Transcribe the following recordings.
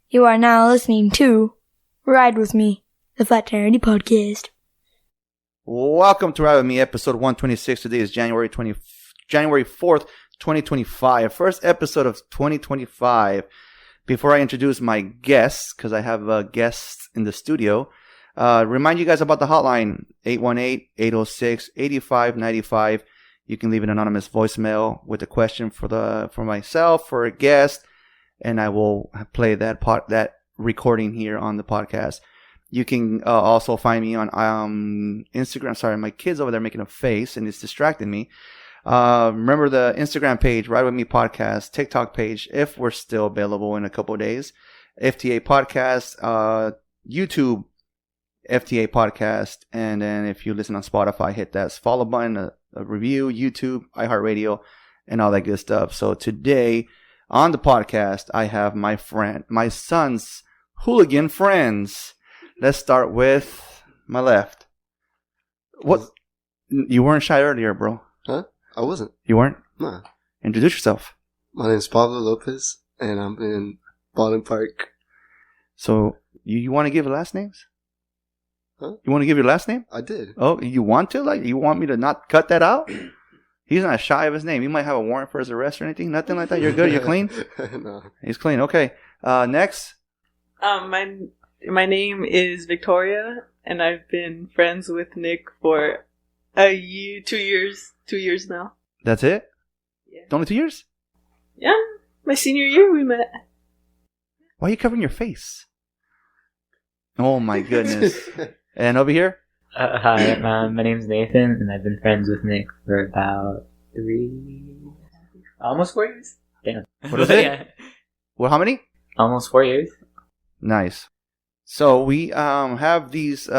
You are now listening to Ride With Me, the Fraternity Podcast. Welcome to Ride With Me, episode 126. Today is January 4th, 2025. First episode of 2025. Before I introduce my guests, because I have guests in the studio, remind you guys about the hotline, 818-806-8595. You can leave an anonymous voicemail with a question for myself, for a guest, and I will play that recording here on the podcast. You can also find me on Instagram. Sorry, my kid's over there making a face and it's distracting me. Remember the Instagram page, Ride With Me Podcast, TikTok page, if we're still available in a couple of days. FTA Podcast, YouTube, FTA Podcast. And then if you listen on Spotify, hit that follow button, a review, YouTube, iHeartRadio, and all that good stuff. So today on the podcast, I have my son's hooligan friends. Let's start with my left. What? You weren't shy earlier, bro. Huh? I wasn't. You weren't? Nah. Introduce yourself. My name is Pablo Lopez, and I'm in Baldwin Park. So, you want to give last names? Huh? You want to give your last name? I did. Oh, you want to? Like, you want me to not cut that out? He's not shy of his name. He might have a warrant for his arrest or anything. Nothing like that. You're good? You're clean? No. He's clean. Okay. Next. My name is Victoria, and I've been friends with Nick for a year, 2 years. 2 years now. That's it? Yeah. Only 2 years? Yeah, my senior year we met. Why are you covering your face? Oh my goodness. And over here? Hi, my name's Nathan, and I've been friends with Nick for about almost 4 years. Damn. What is it? Well, how many? Almost 4 years. Nice. So we have these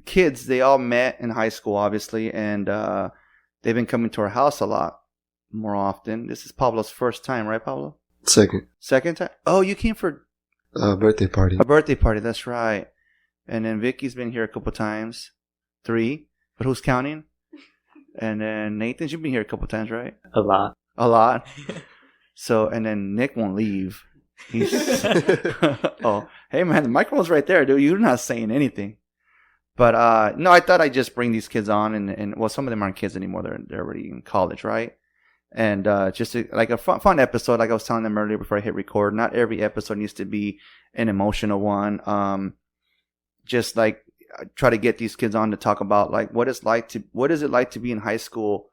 kids. They all met in high school, obviously, and they've been coming to our house a lot more often. This is Pablo's first time, right, Pablo? Second time? Oh, you came for a birthday party. A birthday party, that's right. And then Vicky's been here a couple times. 3. But who's counting? And then Nathan, you've been here a couple times, right? A lot. So, and then Nick won't leave. He's oh, hey man, the microphone's right there, dude. You're not saying anything. But no, I thought I'd just bring these kids on, and well, some of them aren't kids anymore. They're already in college, right? And just like a fun episode, like I was telling them earlier before I hit record. Not every episode needs to be an emotional one. Just like try to get these kids on to talk about like what is it like to be in high school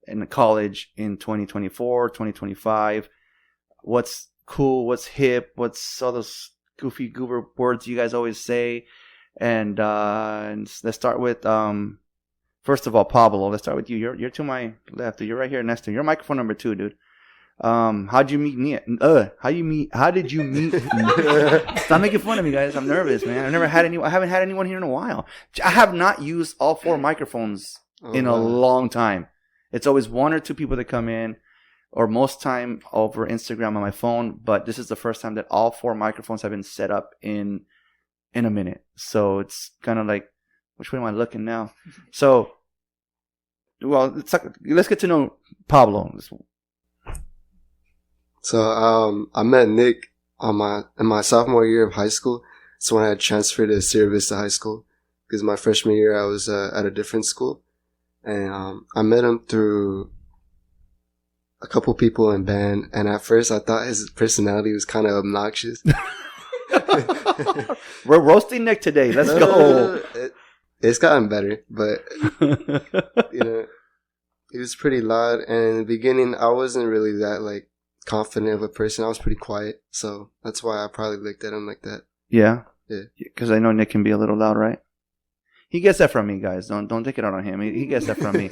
and college in 2024, 2025. What's cool, what's hip, what's all those goofy goober words you guys always say. And let's start with first of all, Pablo. Let's start with you. You're to my left. You're right here next to me. You're microphone number 2, dude. How'd you meet me? How did you meet me? Stop making fun of me, guys. I'm nervous, man. I haven't had anyone here in a while. I have not used all 4 microphones in a long time. It's always 1 or 2 people that come in, or most time over Instagram on my phone. But this is the first time that all 4 microphones have been set up in a minute. So it's kind of like, which way am I looking now? So, well, let's get to know Pablo. So I met Nick in my sophomore year of high school. So when I had transferred to Sierra Vista High School, because my freshman year I was at a different school, and I met him through a couple people in band. And at first I thought his personality was kind of obnoxious. We're roasting Nick today. Let's go. It's gotten better, but he was pretty loud. And in the beginning, I wasn't really that like confident of a person. I was pretty quiet, so that's why I probably looked at him like that. Yeah. Yeah. Because I know Nick can be a little loud, right? He gets that from me, guys. Don't take it out on him. He gets that from me.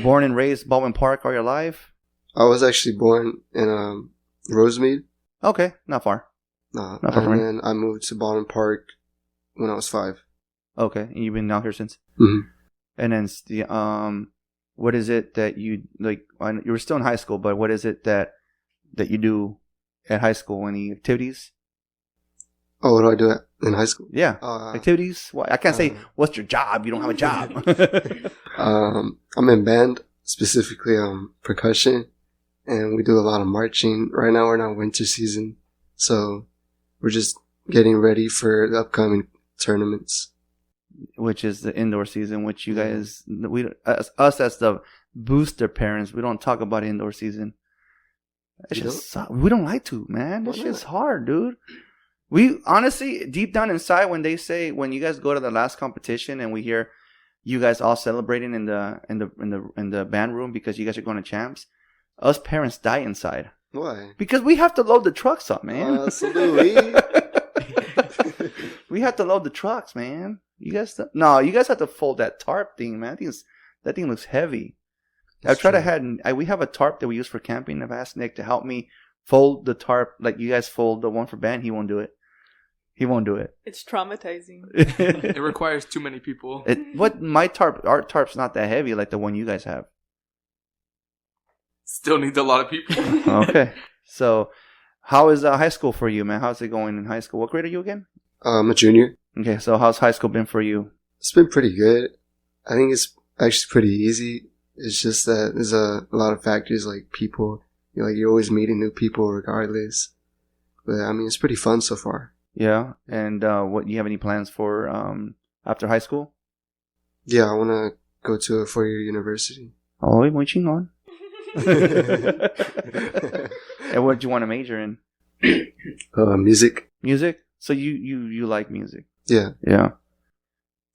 Born and raised Baldwin Park all your life? I was actually born in Rosemead. Okay, not far. No, not far from then I moved to Baldwin Park when I was 5. Okay, and you've been out here since? Mm-hmm. And then what is it that you like? You were still in high school, but what is it that you do at high school? Any activities? Oh, what do I do in high school? Yeah, activities. Well, I can't say what's your job. You don't have a job. I'm in band, specifically percussion, and we do a lot of marching. Right now we're in our winter season, so we're just getting ready for the upcoming tournaments. Which is the indoor season, which you guys, us as the booster parents, we don't talk about indoor season. It's just, we don't like to, man. This shit's hard, dude. We honestly, deep down inside, when you guys go to the last competition and we hear you guys all celebrating in the band room because you guys are going to champs, us parents die inside. Why? Because we have to load the trucks up, man. Absolutely. We have to load the trucks, man. You guys have to fold that tarp thing, man. That thing looks heavy. I've tried we have a tarp that we use for camping. I've asked Nick to help me fold the tarp like you guys fold the one for band. He won't do it. It's traumatizing. It requires too many people. Our tarp's not that heavy like the one you guys have. Still needs a lot of people. Okay. So, how is high school for you, man? How's it going in high school? What grade are you again? I'm a junior. Okay, so how's high school been for you? It's been pretty good. I think it's actually pretty easy. It's just that there's a lot of factors like people. You're always meeting new people regardless. But I mean, it's pretty fun so far. Yeah, and what you have any plans for after high school? Yeah, I want to go to a 4-year university. Oh, muy chingón. And what do you want to major in? Music. Music? So you like music? Yeah. Yeah.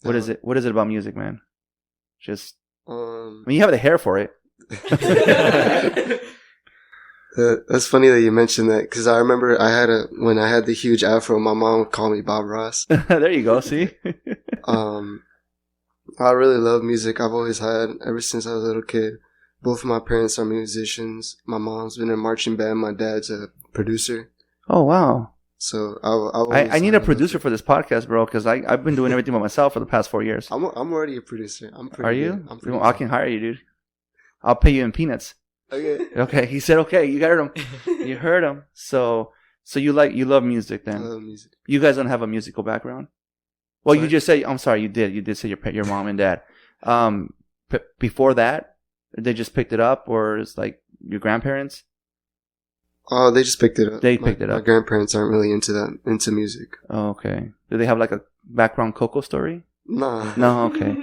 What is it? What is it about music, man? Just. I mean, you have the hair for it. That's funny that you mentioned that because I remember when I had the huge afro, my mom would call me Bob Ross. There you go. See. I really love music. I've always had ever since I was a little kid. Both of my parents are musicians. My mom's been in a marching band. My dad's a producer. Oh wow. So I need a producer for this podcast, bro, because I've been doing everything by myself for the past 4 years. I'm already a producer. I'm pretty. Are you? Good. I can hire you, dude. I'll pay you in peanuts. Okay. Okay. He said okay. You heard him. You heard him. So you love music then? I love music. You guys don't have a musical background? Well, Sorry? you just say. I'm sorry. You did say your mom and dad. Before that, they just picked it up, or it's like your grandparents? Oh, they just picked it up. They picked it up. My grandparents aren't really into music. Oh, okay. Do they have like a background Coco story? Nah. No, okay.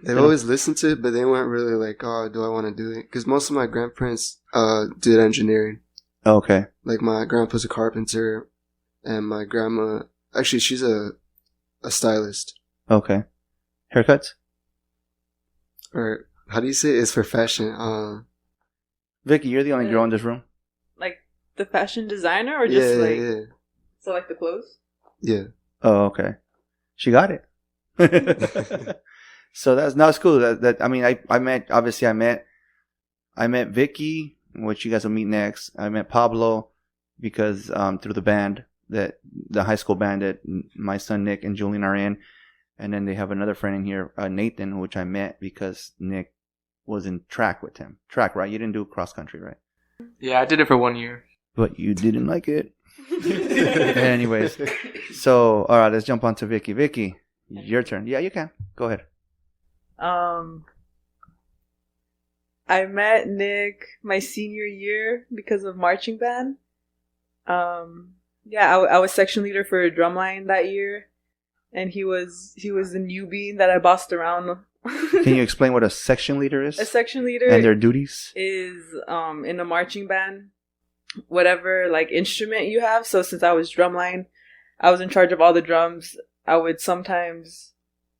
They've always listened to it, but they weren't really like, oh, do I want to do it? Because most of my grandparents did engineering. Okay. Like my grandpa's a carpenter, and my grandma, actually, she's a stylist. Okay. Haircuts? Or how do you say it? It's for fashion. Vicky, you're the only girl in this room. Like the fashion designer, or just so like the clothes? Yeah. Oh, okay. She got it. So that's cool. That I mean, I met Vicky, which you guys will meet next. I met Pablo because through the band the high school band that my son Nick and Julian are in, and then they have another friend in here, Nathan, which I met because Nick was in track with him. Track, right? You didn't do cross country, right? Yeah, I did it for 1 year. But you didn't like it. Anyways, so all right, let's jump on to Vicky. Vicky, your turn. Yeah, you can. Go ahead. I met Nick my senior year because of marching band. I was section leader for a drumline that year, and he was the newbie that I bossed around. Can you explain what a section leader is? A section leader and their duties is in a marching band, whatever like instrument you have. So since I was drumline, I was in charge of all the drums. I would sometimes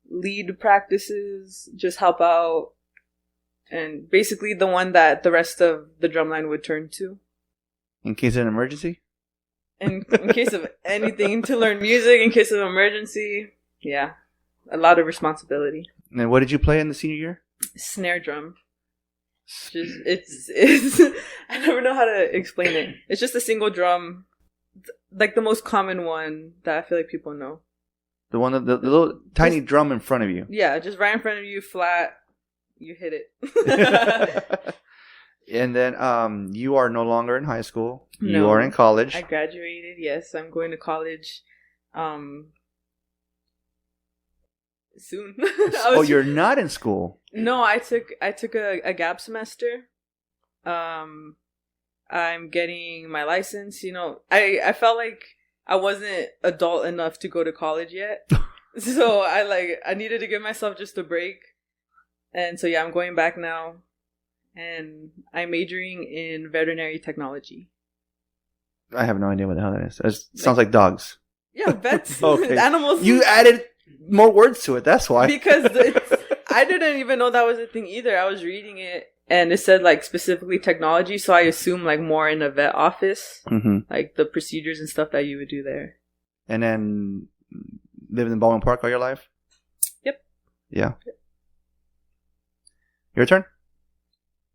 lead practices, just help out, and basically the one that the rest of the drumline would turn to in case of an emergency. In case of anything, to learn music in case of emergency. Yeah, a lot of responsibility. And what did you play in the senior year? Snare drum. Just it's I never know how to explain it. It's just a single drum, like the most common one that I feel like people know. The one, the little tiny drum in front of you. Yeah, just right in front of you, flat. You hit it. And then you are no longer in high school. No, you are in college. I graduated. Yes, I'm going to college. Soon. You're not in school. No, I took a gap semester. I'm getting my license. You know, I felt like I wasn't adult enough to go to college yet. So I needed to give myself just a break. And so, yeah, I'm going back now. And I'm majoring in veterinary technology. I have no idea what the hell that is. It sounds like dogs. Yeah, vets. Okay. Animals. You added more words to it. That's why. Because I didn't even know that was a thing either. I was reading it and it said like specifically technology. So I assumed like more in a vet office, like the procedures and stuff that you would do there. And then lived in Baldwin Park all your life? Yep. Yeah. Your turn?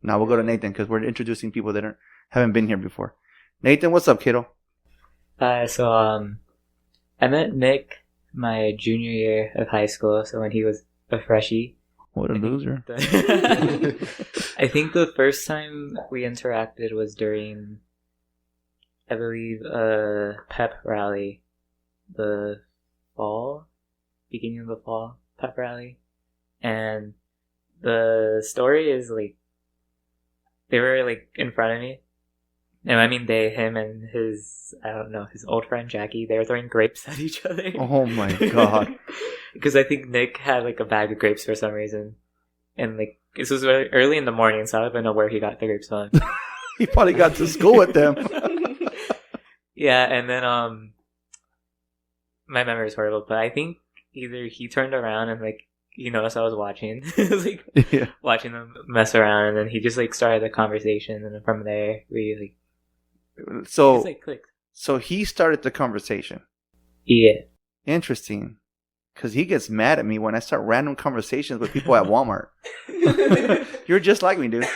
Now we'll go to Nathan because we're introducing people that haven't been here before. Nathan, what's up, kiddo? So I met Nick my junior year of high school, so when he was a freshie. What a loser. I think the first time we interacted was during, I believe, a pep rally. The fall? Beginning of the fall pep rally. And the story is like, they were like in front of me. And I mean him and his, I don't know, his old friend Jackie, they were throwing grapes at each other. Oh my god. Because I think Nick had like a bag of grapes for some reason. And like, this was really early in the morning, so I don't even know where he got the grapes from. He probably got to school with them. Yeah, and then my memory is horrible, but I think either he turned around and like, he noticed I was watching. Like, yeah. Watching them mess around, and then he just like started the conversation, and then from there, we like, So, just, like, clicked. So he started the conversation. Yeah. Interesting. Because he gets mad at me when I start random conversations with people at Walmart. You're just like me, dude.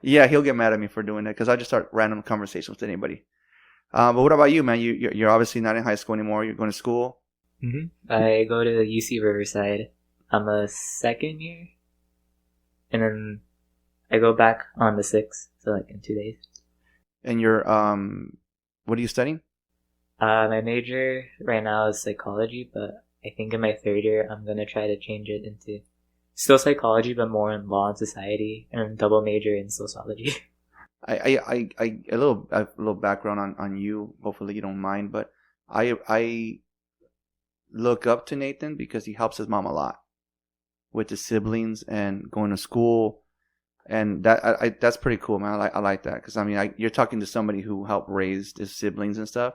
Yeah, he'll get mad at me for doing that because I just start random conversations with anybody. But what about you, man? You're obviously not in high school anymore. You're going to school. Mm-hmm. I go to UC Riverside. I'm a second year. And then I go back on the 6th, so like in 2 days. And you're, what are you studying? My major right now is psychology, but I think in my 3rd year, I'm going to try to change it into still psychology, but more in law and society, and double major in sociology. A little background on you. Hopefully you don't mind, but I look up to Nathan because he helps his mom a lot with the siblings and going to school. And that's pretty cool, man. I like that because I mean, you're talking to somebody who helped raise his siblings and stuff.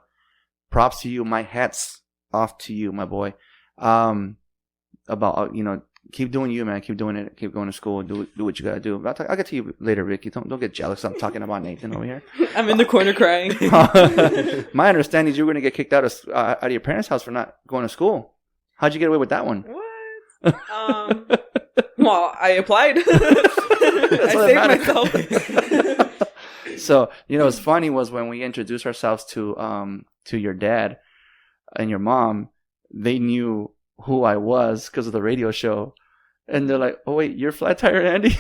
Props to you. My hat's off to you, my boy. About keep doing you, man. Keep doing it. Keep going to school. Do what you gotta do. I'll get to you later, Vicky. Don't get jealous. I'm talking about Nathan over here. I'm in the corner crying. My understanding is you were gonna get kicked out of your parents' house for not going to school. How'd you get away with that one? What? Well, I applied. I saved myself. So, what's funny was when we introduced ourselves to your dad and your mom, they knew who I was because of the radio show. And they're like, oh, wait, you're Flat Tire Andy?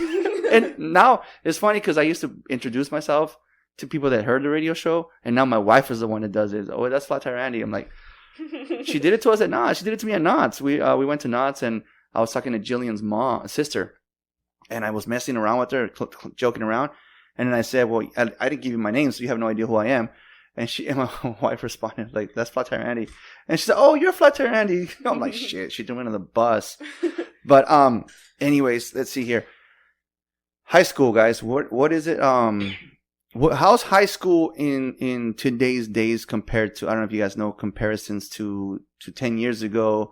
And now it's funny because I used to introduce myself to people that heard the radio show. And now my wife is the one that does it. Oh, that's Flat Tire Andy. I'm like, she did it to us at Knott's. She did it to me at Knott's. We went to Knott's and I was talking to Jillian's sister. And I was messing around with her, joking around. And then I said, well, I didn't give you my name, so you have no idea who I am. And my wife responded, like, that's Flat Tire Andy. And she said, oh, you're Flat Tire Andy. I'm like, shit, she threw me under the bus. But anyways, let's see here. High school, guys. What is it? How's high school in today's days compared to, I don't know if you guys know comparisons to 10 years ago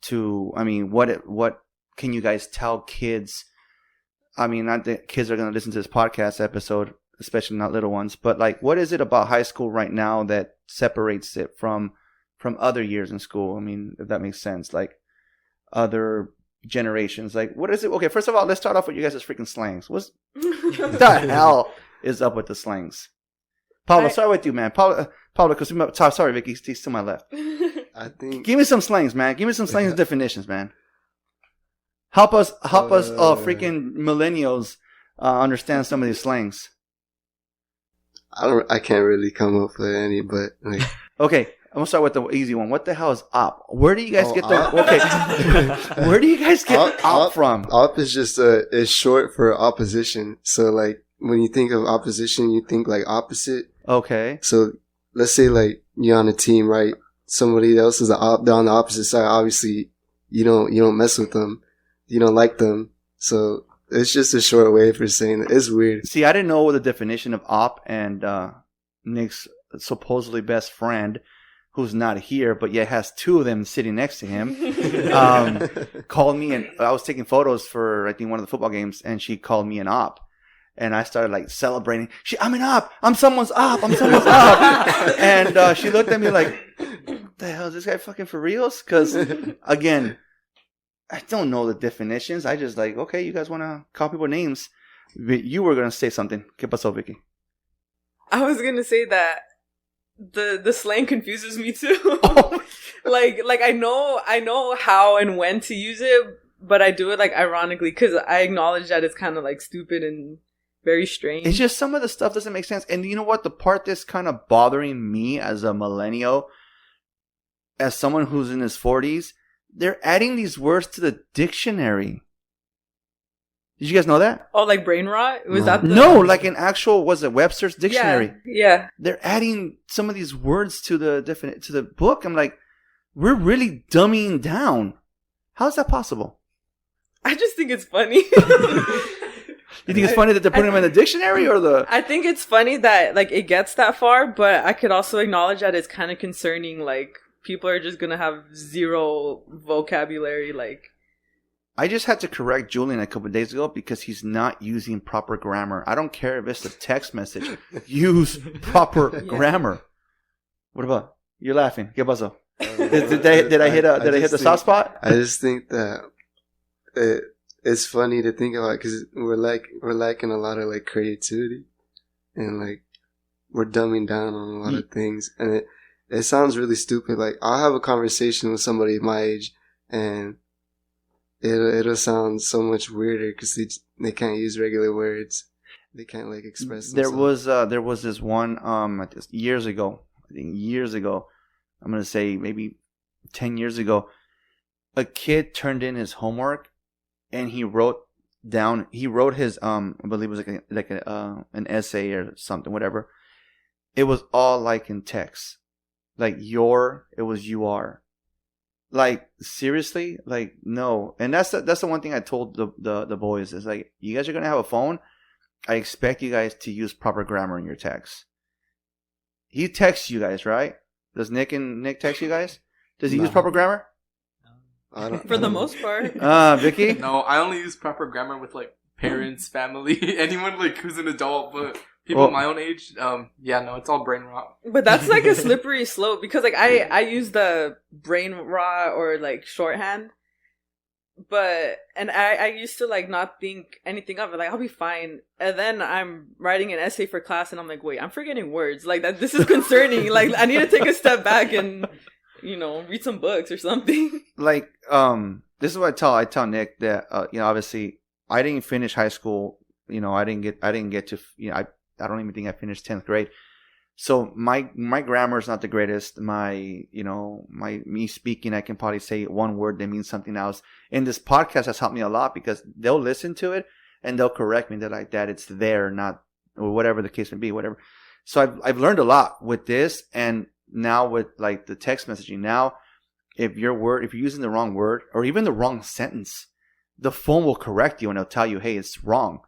to, I mean, what can you guys tell kids? I mean, not that kids are going to listen to this podcast episode, especially not little ones, but like, what is it about high school right now that separates it from other years in school? I mean, if that makes sense, like other generations, like what is it? Okay, first of all, let's start off with you guys' freaking slangs. What the hell is up with the slangs? Pablo, start with you, man. Pablo, because sorry, Vicky, he's to my left. I think. Give me some slangs, man. Give me some slangs definitions, man. Help us, freaking millennials understand some of these slangs. I can't really come up with any, but like. Okay, I'm gonna start with the easy one. What the hell is op? Where do you guys get the? Okay, where do you guys get op from? Op is just is short for opposition. So like when you think of opposition, you think like opposite. Okay. So let's say like you're on a team, right? Somebody else is they're on the opposite side. Obviously, you don't mess with them. You don't like them. So it's just a short way for saying it. It's weird. See, I didn't know the definition of op, and Nick's supposedly best friend, who's not here, but yet has two of them sitting next to him, called me, and I was taking photos for, I think, one of the football games, and she called me an op. And I started like celebrating. I'm an op. I'm someone's op. I'm someone's op. And she looked at me like, what the hell is this guy fucking for reals? Because, again, I don't know the definitions. I just like, okay, you guys want to call people names. You were going to say something. ¿Qué pasó, Vicky? I was going to say that the slang confuses me too. like I know how and when to use it, but I do it like ironically because I acknowledge that it's kind of like stupid and very strange. It's just some of the stuff doesn't make sense. And you know what? The part that's kind of bothering me as a millennial, as someone who's in his 40s, they're adding these words to the dictionary. Did you guys know that? Oh, like brain rot? Was that the... No, like an actual, was it Webster's dictionary? Yeah. They're adding some of these words to the book. I'm like, we're really dumbing down. How's that possible? I just think it's funny. You think it's funny that they're putting them in the dictionary, or the... I think it's funny that like it gets that far, but I could also acknowledge that it's kind of concerning. Like people are just gonna have zero vocabulary. Like I just had to correct Julian a couple of days ago because he's not using proper grammar. I don't care if it's a text message. Use proper grammar. What about? You're laughing. ¿Qué pasó? Did I hit the soft spot? I just think that it's funny to think about because we're lacking a lot of like creativity, and like we're dumbing down on a lot of things, and it sounds really stupid. Like I'll have a conversation with somebody my age, and it'll sound so much weirder because they can't use regular words. They can't like express themselves. There was this one years ago. I think years ago. I'm gonna say maybe 10 years ago. A kid turned in his homework, and he wrote his I believe it was an essay or something, whatever. It was all like in text, like it was you are. Like seriously, like no. And that's the one thing I told the boys is like, you guys are gonna have a phone. I expect you guys to use proper grammar in your texts. He texts you guys, right? Does Nick text you guys? Does he use proper grammar? For the most part. Vicky? No, I only use proper grammar with like parents, family, anyone like who's an adult, but people my own age, it's all brain rot. But that's like a slippery slope because like I use the brain rot or like shorthand, but I used to like not think anything of it, like I'll be fine, and then I'm writing an essay for class and I'm like, wait, I'm forgetting words, like that. This is concerning. Like I need to take a step back and read some books or something. Like this is what I tell Nick that obviously I didn't finish high school. I didn't get to I don't even think I finished 10th grade. So my grammar is not the greatest. Me speaking, I can probably say one word that means something else. And this podcast has helped me a lot because they'll listen to it and they'll correct me. They're like, Dad, it's there, not, or whatever the case may be, whatever. So I've learned a lot with this, and now with like the text messaging. Now, if you're using the wrong word or even the wrong sentence, the phone will correct you and it'll tell you, hey, it's wrong.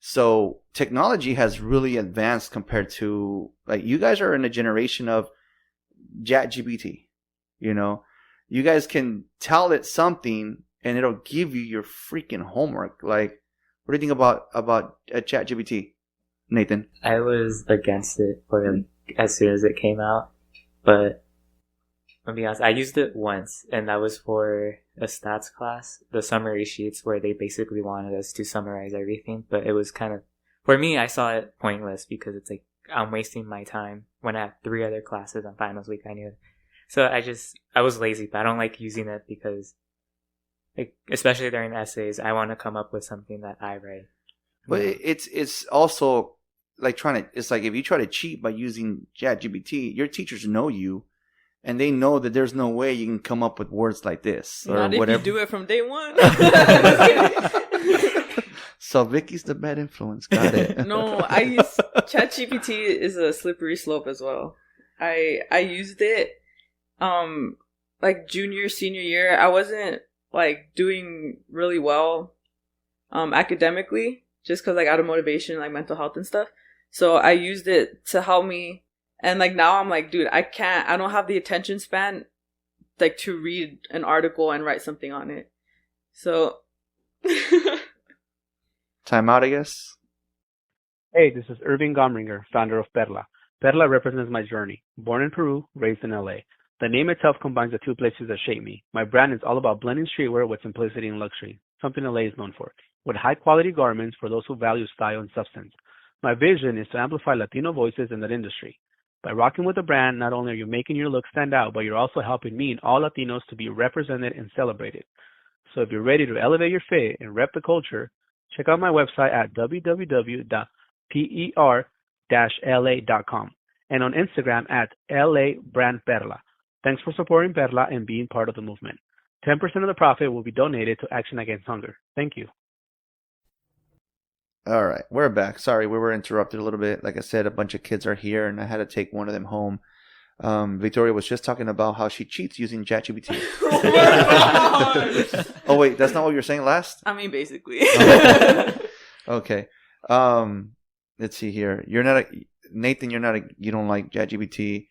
So technology has really advanced compared to, like, you guys are in a generation of ChatGPT. You guys can tell it something and it'll give you your freaking homework. Like, what do you think about ChatGPT, Nathan? I was against it as soon as it came out, but I'll be honest, I used it once, and that was for a stats class, the summary sheets, where they basically wanted us to summarize everything. But it was kind of, for me, I saw it pointless because it's like I'm wasting my time when I have 3 other classes on finals week. I knew it. So I was lazy, but I don't like using it because, like, especially during essays, I want to come up with something that I write. But it's also like it's like if you try to cheat by using ChatGPT, your teachers know you. And they know that there's no way you can come up with words like this or not whatever. If you do it from day one. So Vicky's the bad influence. Got it. No, I use ChatGPT is a slippery slope as well. I used it like junior, senior year. I wasn't like doing really well academically just because like out of motivation, like mental health and stuff. So I used it to help me. And like now I'm like, dude, I don't have the attention span like to read an article and write something on it. So Time out, I guess. Hey, this is Irving Gomringer, founder of Perla. Perla represents my journey. Born in Peru, raised in LA. The name itself combines the two places that shape me. My brand is all about blending streetwear with simplicity and luxury, something LA is known for, with high-quality garments for those who value style and substance. My vision is to amplify Latino voices in that industry. By rocking with the brand, not only are you making your look stand out, but you're also helping me and all Latinos to be represented and celebrated. So if you're ready to elevate your fit and rep the culture, check out my website at www.per-la.com and on Instagram at LABRANDPERLA. Thanks for supporting Perla and being part of the movement. 10% of the profit will be donated to Action Against Hunger. Thank you. All right, we're back. Sorry, we were interrupted a little bit. Like I said, a bunch of kids are here, and I had to take one of them home. Victoria was just talking about how she cheats using ChatGPT. Oh wait, that's not what you were saying last? I mean, basically. Okay. Let's see here. Nathan. You don't like ChatGPT.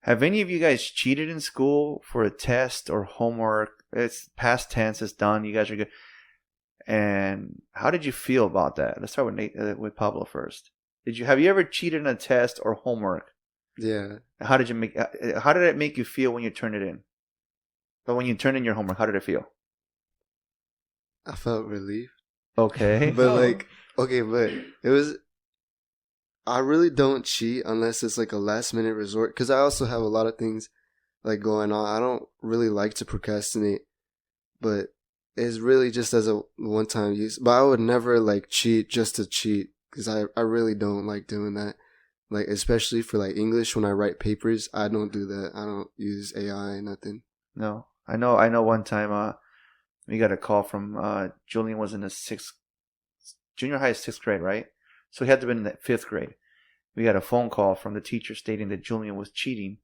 Have any of you guys cheated in school for a test or homework? It's past tense. It's done. You guys are good. And how did you feel about that? Let's start with Pablo first. Have you ever cheated in a test or homework? Yeah. How did it make you feel when you turned it in? But when you turned in your homework, how did it feel? I felt relief. Okay. But but it was, I really don't cheat unless it's like a last minute resort. Cause I also have a lot of things like going on. I don't really like to procrastinate, but it's really just as a one time use. But I would never like cheat just to cheat. Cause I really don't like doing that. Like, especially for like English, when I write papers, I don't do that. I don't use AI, nothing. No, I know one time, we got a call from, Julian was in the junior high is 6th grade, right? So he had to be in the 5th grade. We got a phone call from the teacher stating that Julian was cheating.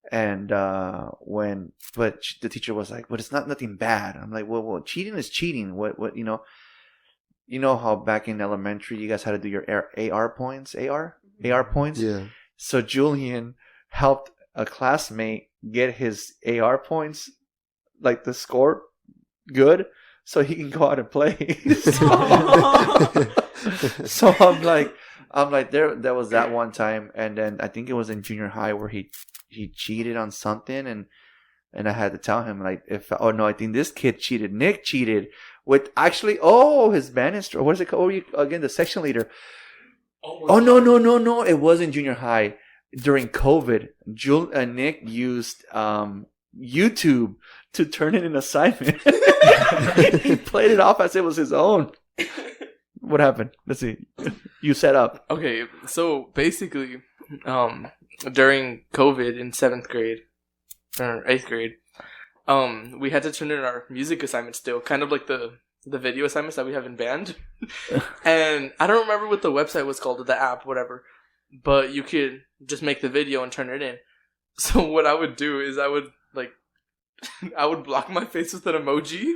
And, but the teacher was like, but it's nothing bad. I'm like, well, cheating is cheating. What, you know how back in elementary, you guys had to do your AR points? AR points? Yeah. So Julian helped a classmate get his AR points, like the score, good, so he can go out and play. So I'm like, there was that one time, and then I think it was in junior high where he cheated on something, and I had to tell him like, I think this kid cheated. Nick cheated with his band instructor. What is it called again? The section leader. No. It was in junior high during COVID. Nick used YouTube to turn in an assignment. He played it off as it was his own. What happened? Let's see. You set up. Okay, so basically, during COVID in 7th grade or 8th grade, we had to turn in our music assignments still, kind of like the video assignments that we have in band. And I don't remember what the website was called, or the app, whatever, but you could just make the video and turn it in. So what I would do is I would block my face with an emoji,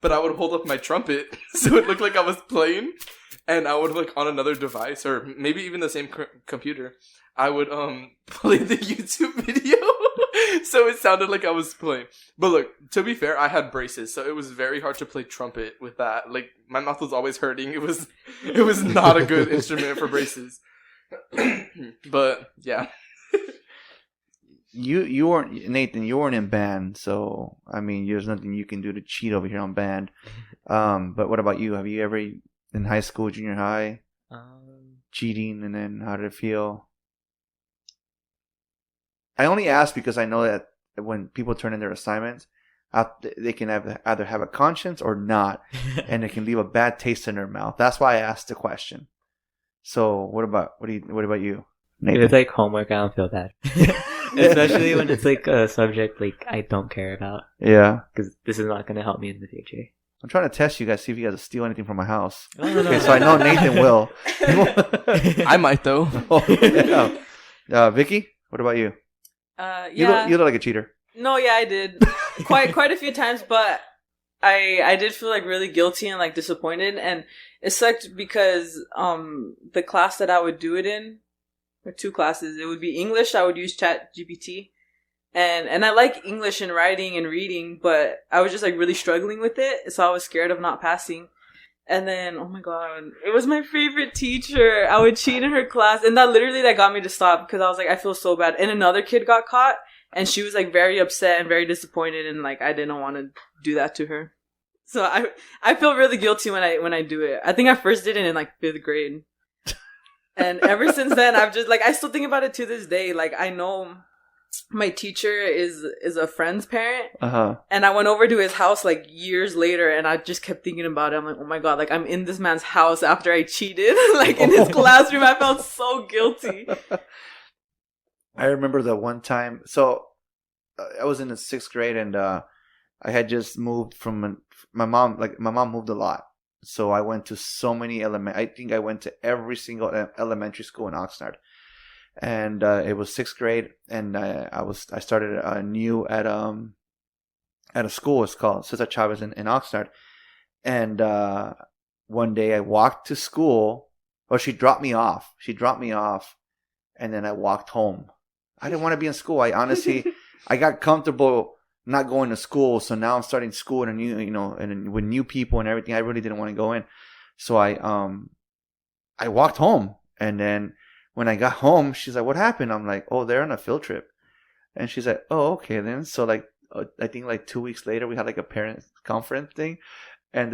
but I would hold up my trumpet so it looked like I was playing, and I would on another device, or maybe even the same computer, I would play the YouTube video so it sounded like I was playing. But look, to be fair, I had braces, so it was very hard to play trumpet with that. Like, my mouth was always hurting. It was not a good instrument for braces. But yeah. You weren't, Nathan, you weren't in band, so I mean, there's nothing you can do to cheat over here on band. But what about you? Have you ever in high school, junior high, cheating, and then how did it feel? I only ask because I know that when people turn in their assignments, they can either have a conscience or not, and it can leave a bad taste in their mouth. That's why I asked the question. So what about you, Nathan? If it's like homework, I don't feel bad. Especially when it's like a subject like I don't care about. Yeah. Because this is not going to help me in the future. I'm trying to test you guys, see if you guys steal anything from my house. No. Okay, so I know Nathan will. I might though. Oh, yeah. Vicky? What about you? Yeah. You look like a cheater. No, yeah, I did quite a few times, but I did feel like really guilty and like disappointed, and it sucked because the class that I would do it in, or 2 classes, it would be English. I would use Chat GPT, and I like English and writing and reading, but I was just like really struggling with it, so I was scared of not passing. And then, oh my god, it was my favorite teacher. I would cheat in her class, and that got me to stop, because I was like, I feel so bad. And another kid got caught, and she was like very upset and very disappointed, and like I didn't want to do that to her. So I feel really guilty when I do it. I think I first did it in like 5th grade, and ever since then I've just like, I still think about it to this day. Like, I know my teacher is a friend's parent, and I went over to his house like years later, and I just kept thinking about it. I'm like, oh my god, like I'm in this man's house after I cheated, like in his classroom. I felt so guilty. I remember the one time. So I was in the 6th grade, and I had just moved from my mom. Like, my mom moved a lot, so I went to so many I think I went to every single elementary school in Oxnard. And it was 6th grade, and I started new at a school. It's called Cesar Chavez in Oxnard. And one day I walked to school. Well, she dropped me off. And then I walked home. I didn't want to be in school. I honestly, I got comfortable not going to school. So now I'm starting school in a new, and with new people and everything. I really didn't want to go in. So I walked home, and then when I got home, she's like, "What happened?" I'm like, "Oh, they're on a field trip." And she's like, "Oh, okay then." So like, I think like 2 weeks later, we had like a parent conference thing, and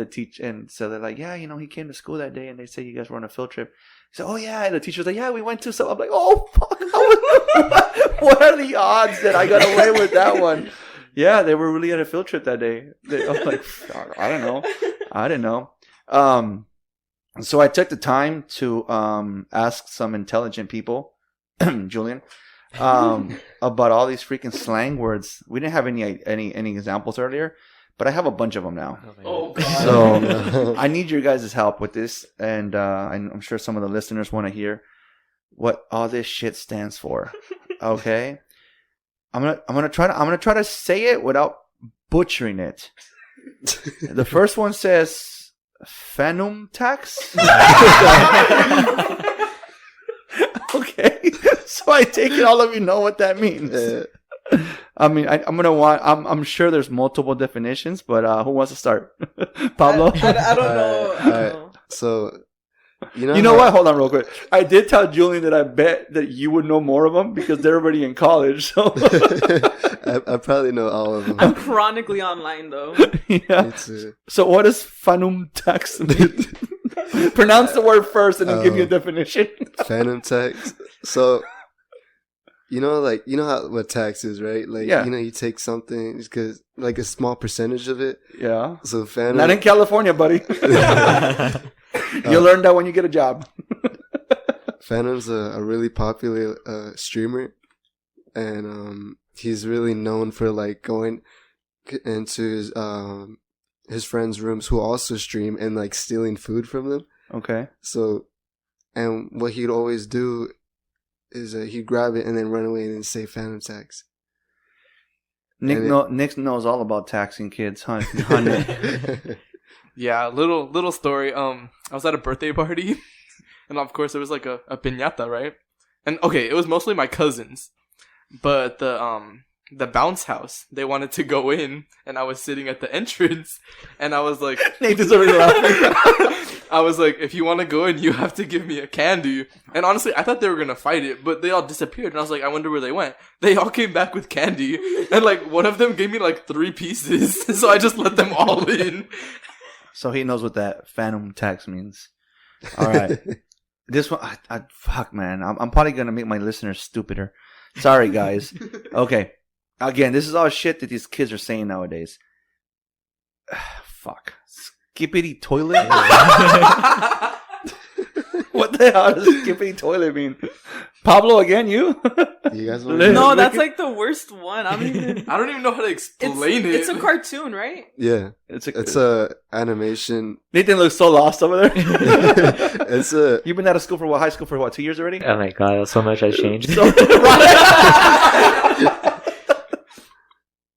so they're like, "Yeah, he came to school that day, and they say you guys were on a field trip." So, "Oh yeah," and the teacher's like, "Yeah, we went to." So I'm like, "Oh fuck, what are the odds that I got away with that one?" Yeah, they were really at a field trip that day. I'm like, I don't know. So I took the time to ask some intelligent people, Julian, about all these freaking slang words. We didn't have any examples earlier, but I have a bunch of them now. Oh, God. So I need your guys' help with this, and I'm sure some of the listeners want to hear what all this shit stands for. Okay, I'm gonna try to say it without butchering it. The first one says phantom tax. Okay, so I take it all of you know what that means. I mean, I'm sure there's multiple definitions, but who wants to start? Pablo? I don't know. I don't know. So, you know what? Hold on real quick. I did tell Julian that I bet that you would know more of them because they're already in college. So I probably know all of them. I'm chronically online though. Yeah. So what does phantom tax mean? Pronounce the word first and then give you a definition. Phantom tax. So, what tax is, right? Like, yeah. You take something because like a small percentage of it. Yeah. So phantom. Not in California, buddy. You'll learn that when you get a job. Phantom's a really popular streamer, and he's really known for like going into his friends' rooms who also stream and like stealing food from them. Okay. So, and what he'd always do is he'd grab it and then run away and then say phantom tax. Nick knows all about taxing kids, huh? Yeah, little story. I was at a birthday party, and of course there was like a piñata, right? And okay, it was mostly my cousins, but the bounce house, they wanted to go in, and I was sitting at the entrance, and I was like, Nathan's already laughing. I was like, if you want to go in, you have to give me a candy. And honestly, I thought they were gonna fight it, but they all disappeared, and I was like, I wonder where they went. They all came back with candy, and like one of them gave me like 3 pieces, so I just let them all in. So he knows what that phantom tax means. All right. This one, fuck, man. I'm probably going to make my listeners stupider. Sorry, guys. Okay. Again, this is all shit that these kids are saying nowadays. Fuck. Skippity toilet? What the hell does skippity toilet mean? Pablo, again, you? You guys want No, that's like the worst one. I don't even know how to explain it. It's a cartoon, right? Yeah. It's a animation. Nathan looks so lost over there. It's a You've been out of school for what? High school for what? 2 years already? Oh my god, so much has changed.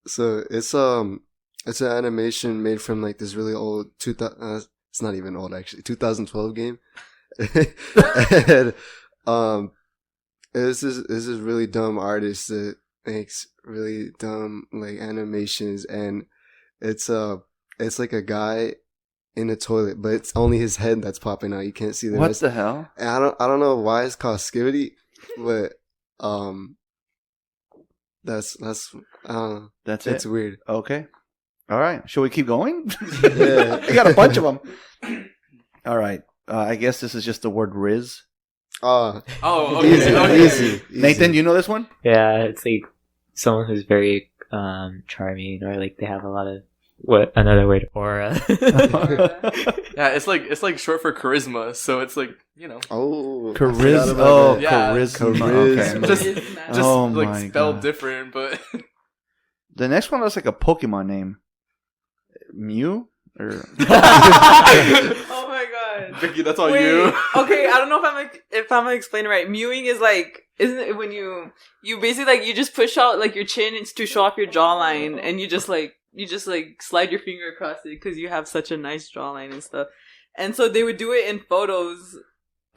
so it's an animation made from like this really old it's not even old actually, 2012 game. And it's this really dumb artist that makes really dumb like animations, and it's like a guy in a toilet, but it's only his head that's popping out. You can't see the What rest. the hell? And I don't know why it's called Skibbity, but that's That's it's it? weird. Okay. All right. Shall we keep going? Yeah. I got a bunch of them. All right. I guess this is just the word Riz. Oh, okay. Easy. Nathan, you know this one? Yeah, it's like someone who's very charming, or like they have a lot of another word, aura. Yeah, it's like short for charisma, so it's like, you know. Oh, Charisma. Oh, Yeah. charisma. Charisma. Okay. Just Oh like my spelled God. different, but The next one looks like a Pokemon name. Mew? Or Oh my god. Vicky, that's all Wait, you. okay, I don't know if I'm gonna explain it right. Mewing is like, isn't it when you basically like you just push out like your chin to show off your jawline, and you just like slide your finger across it because you have such a nice jawline and stuff. And so they would do it in photos,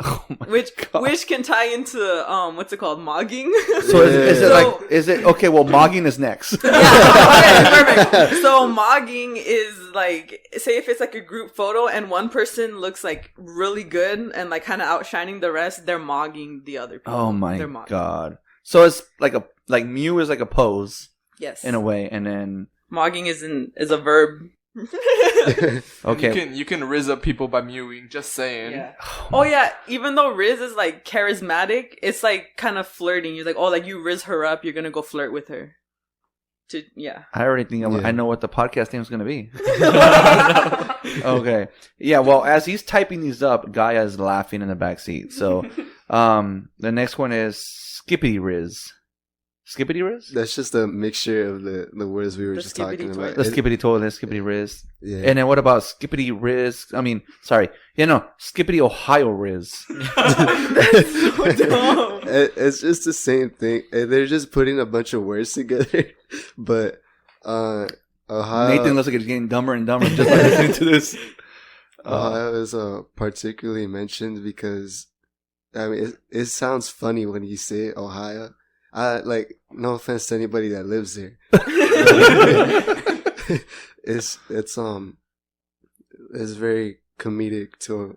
oh my which God. can tie into what's it called, mogging. So is it So- like, is it, okay, well, mogging is next. Yeah, okay, perfect. So mogging is like, say if it's like a group photo and one person looks like really good and like kind of outshining the rest, they're mogging the other people. Oh my They're mogging. God. So it's like Mew is like a pose Yes. in a way, and then, Mogging is a verb. okay. You can rizz up people by mewing, just saying. Yeah. Oh yeah, even though Riz is like charismatic, it's like kind of flirting. You're like, oh, like you Riz her up, you're gonna go flirt with her. Yeah. I already think Yeah. I know what the podcast name is going to be. Okay. Yeah, well, as he's typing these up, Gaia is laughing in the back seat. So, the next one is Skippity Riz. Skippity Riz? That's just a mixture of the words we were The just talking skippity about. The Skippity Toilet, Skippity Riz. Yeah. And then what about Skippity Riz? I mean, sorry. Yeah, no. Skippity Ohio Riz. It's just the same thing. They're just putting a bunch of words together. But Ohio, Nathan looks like he's getting dumber and dumber just by listening to this. Ohio is particularly mentioned because, I mean, it sounds funny when you say it, Ohio. No offense to anybody that lives there. It's very comedic to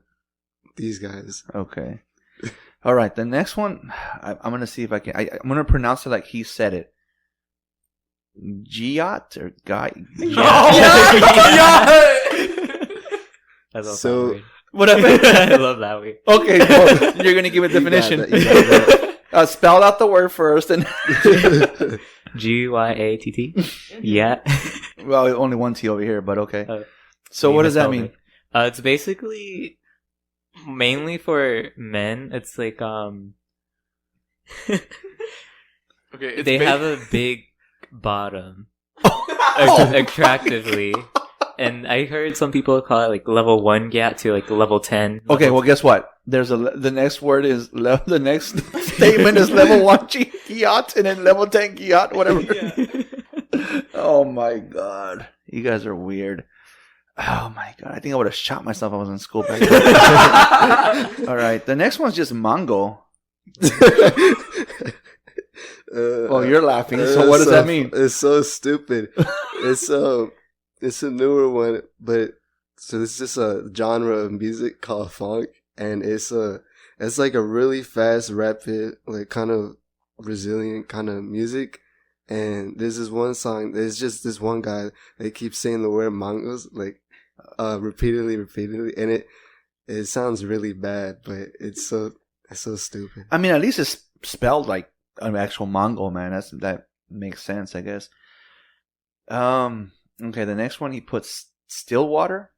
these guys. Okay. All right. The next one, I'm going to see if I can. I'm going to pronounce it like he said it. Giat or Guy? I love So- that word. Whatever. I love that word. Okay, well, you're going to give a definition. You got Spell out the word first. And Gyatt. Yeah. well, only one T over here, but okay. Oh, So you what does that misspelled mean? it. It's basically mainly for men. It's like Okay, it's they big. have a big bottom, attractively. And I heard some people call it like level 1 gyat to like level 10. Okay, well, guess what? There's the next word is the next statement is level 1 Giat and then level 10 Giat, whatever. Oh my God, you guys are weird. Oh my God, I think I would have shot myself if I was in school back then. All right, the next one's just Mongo. Oh, you're laughing. So what does that mean? It's so stupid. It's a newer one, but so this is just a genre of music called funk, and it's like a really fast, rapid, like kind of resilient kind of music. And there's this one song. There's just this one guy that keeps saying the word mangos like repeatedly, and it sounds really bad, but it's so stupid. I mean, at least it's spelled like an actual Mongol, man. That makes sense, I guess. Okay, the next one he puts Stillwater.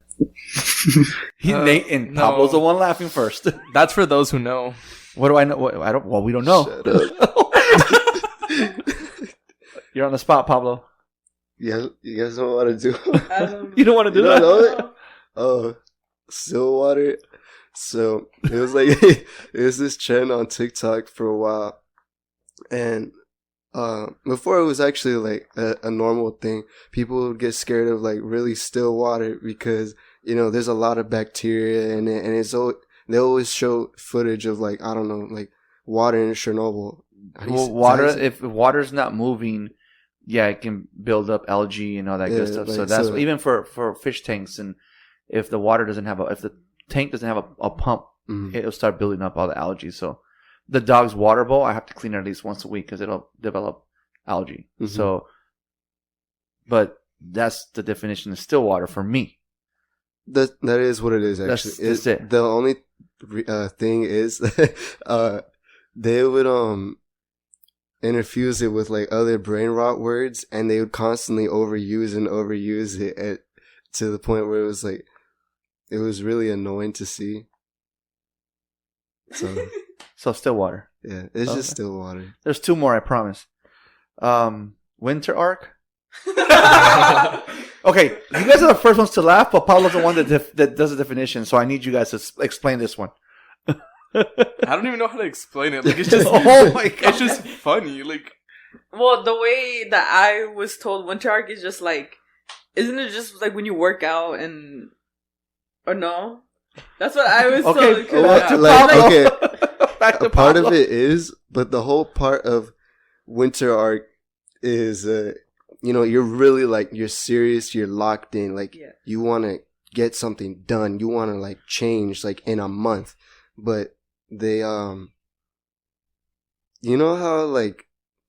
Nate and no. Pablo's the one laughing first. That's for those who know. What do I know? I don't. Well, we don't know. Shut up. You're on the spot, Pablo. Yeah, you guys know what to do. You don't want to do You that? don't know it? Oh, still water. So it was like it was this trend on TikTok for a while, and before it was actually like a normal thing. People would get scared of like really still water because there's a lot of bacteria in it, and they always show footage of like I don't know like water in Chernobyl. Well, water if water's not moving, yeah, it can build up algae and all that good stuff. like, So that's even for fish tanks, and if the water doesn't have if the tank doesn't have a pump, it'll start building up all the algae. So the dog's water bowl, I have to clean it at least once a week because it'll develop algae. So, but that's the definition of still water for me. That is what it is. Actually, that's it. The only thing is, they would interfuse it with like other brain rot words, and they would constantly overuse it to the point where it was really annoying to see. So still water. Yeah, it's just still water. There's two more, I promise. Winter arc. Okay, you guys are the first ones to laugh, but Pablo's the one that does the definition, so I need you guys to explain this one. I don't even know how to explain it. Like, it's just, oh my God. It's just funny. Like, well, the way that I was told winter arc is just like, isn't it just like when you work out or no? That's what I was told. Okay, Back to a part of Pablo. it is, but the whole part of winter arc is, you're really like, you're serious, you're locked in, like, you want to get something done, you want to like change like in a month, but they, you know how like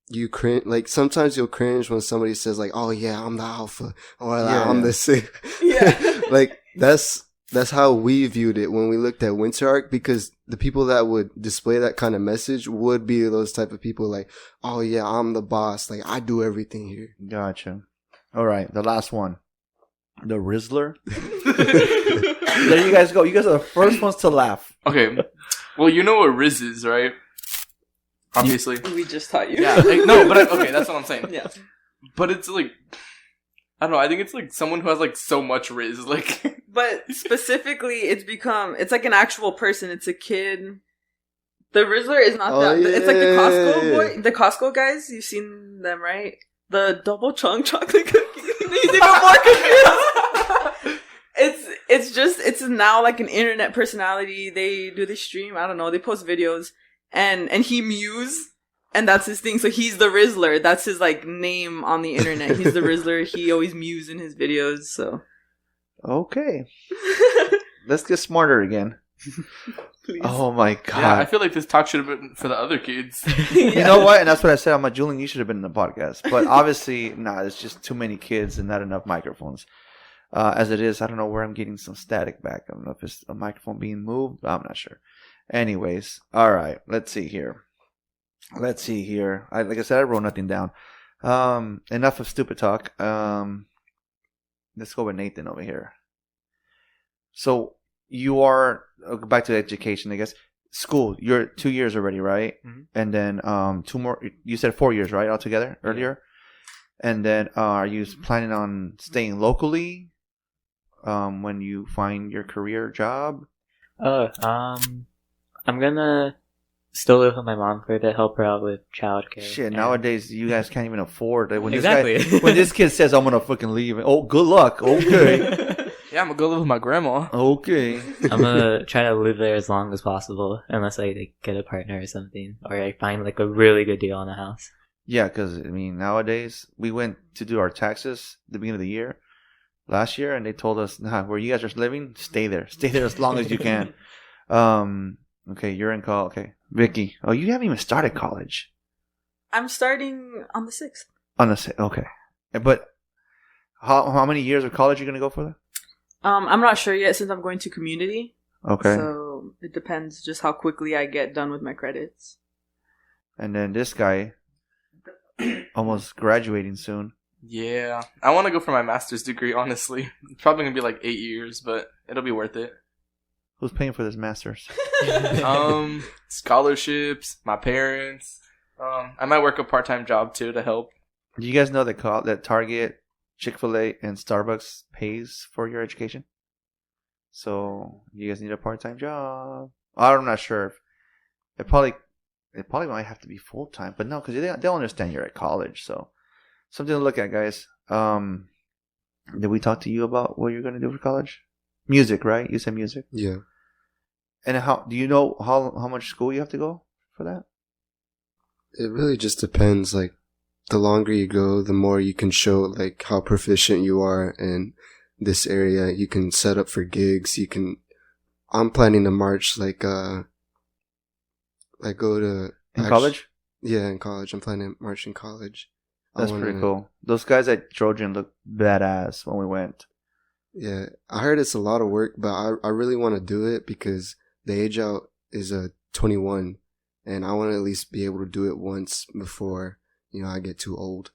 you cringe, like sometimes you'll cringe when somebody says like, oh yeah, I'm the alpha, or I'm the sick. Yeah. Like that's how we viewed it when we looked at winter arc, because the people that would display that kind of message would be those type of people like, oh yeah, I'm the boss, like I do everything here. Gotcha. All right, the last one. The Rizzler. There you guys go. You guys are the first ones to laugh. okay. Well, you know what Riz is, right? Obviously. We just taught you. Yeah. Like, no, but okay, that's what I'm saying. Yeah. But it's like, I don't know. I think it's like someone who has like so much Riz. Like, but specifically, it's like an actual person. It's a kid. The Rizzler is not that. Yeah. It's like the Costco boy, the Costco guys. You've seen them, right? The double chunk chocolate cookie. He's even more confused. It's now like an internet personality. They do the stream. I don't know. They post videos, and he mews. And that's his thing. So he's the Rizzler. That's his like name on the internet. He's the Rizzler. He always mews in his videos. So okay, let's get smarter again. please. Oh my God! yeah, I feel like this talk should have been for the other kids. You know what? And that's what I said. I'm like, Julian, you should have been in the podcast. But obviously, it's just too many kids and not enough microphones. As it is, I don't know where I'm getting some static back. I don't know if it's a microphone being moved. I'm not sure. Anyways, all right. Let's see here. Like I said, I wrote nothing down. Enough of stupid talk. Let's go with Nathan over here. So you are back to education, I guess. School. You're 2 years already, right? Mm-hmm. And then 2 more. You said 4 years, right? Altogether earlier. And then are you planning on staying locally when you find your career job? I'm gonna still live with my mom for to help her out with childcare. Shit, nowadays you guys can't even afford it. When Exactly. when this kid says I'm gonna fucking leave, oh, good luck. Okay. Yeah, I'm gonna go live with my grandma. Okay. I'm gonna try to live there as long as possible, unless I like, get a partner or something, or I find like a really good deal on a house. Yeah, because I mean nowadays we went to do our taxes at the beginning of the year, last year, and they told us, nah, where you guys are living, stay there as long as you can. Okay, you're in college. Okay, Vicky. Oh, you haven't even started college. I'm starting on the 6th. On the 6th, okay. But how many years of college are you gonna go for that? I'm not sure yet since I'm going to community. Okay. So it depends just how quickly I get done with my credits. And then this guy, almost graduating soon. Yeah, I want to go for my master's degree. Honestly, it's probably gonna be like 8 years, but it'll be worth it. Who's paying for this master's? Scholarships, my parents. I might work a part-time job too to help. Do you guys know that Target, Chick-fil-A, and Starbucks pays for your education? So you guys need a part-time job. I'm not sure. It probably might have to be full-time, but no, because they'll understand you're at college. So something to look at, guys. Did we talk to you about what you're going to do for college? Music, right? You said music. Yeah. And how do you know how much school you have to go for that? It really just depends. Like, the longer you go, the more you can show, like, how proficient you are in this area. You can set up for gigs. I'm planning to march, go to... College? Yeah, in college. I'm planning to march in college. That's pretty cool. Those guys at Trojan look badass when we went. Yeah, I heard it's a lot of work, but I really want to do it because the age out is 21, and I want to at least be able to do it once before, I get too old.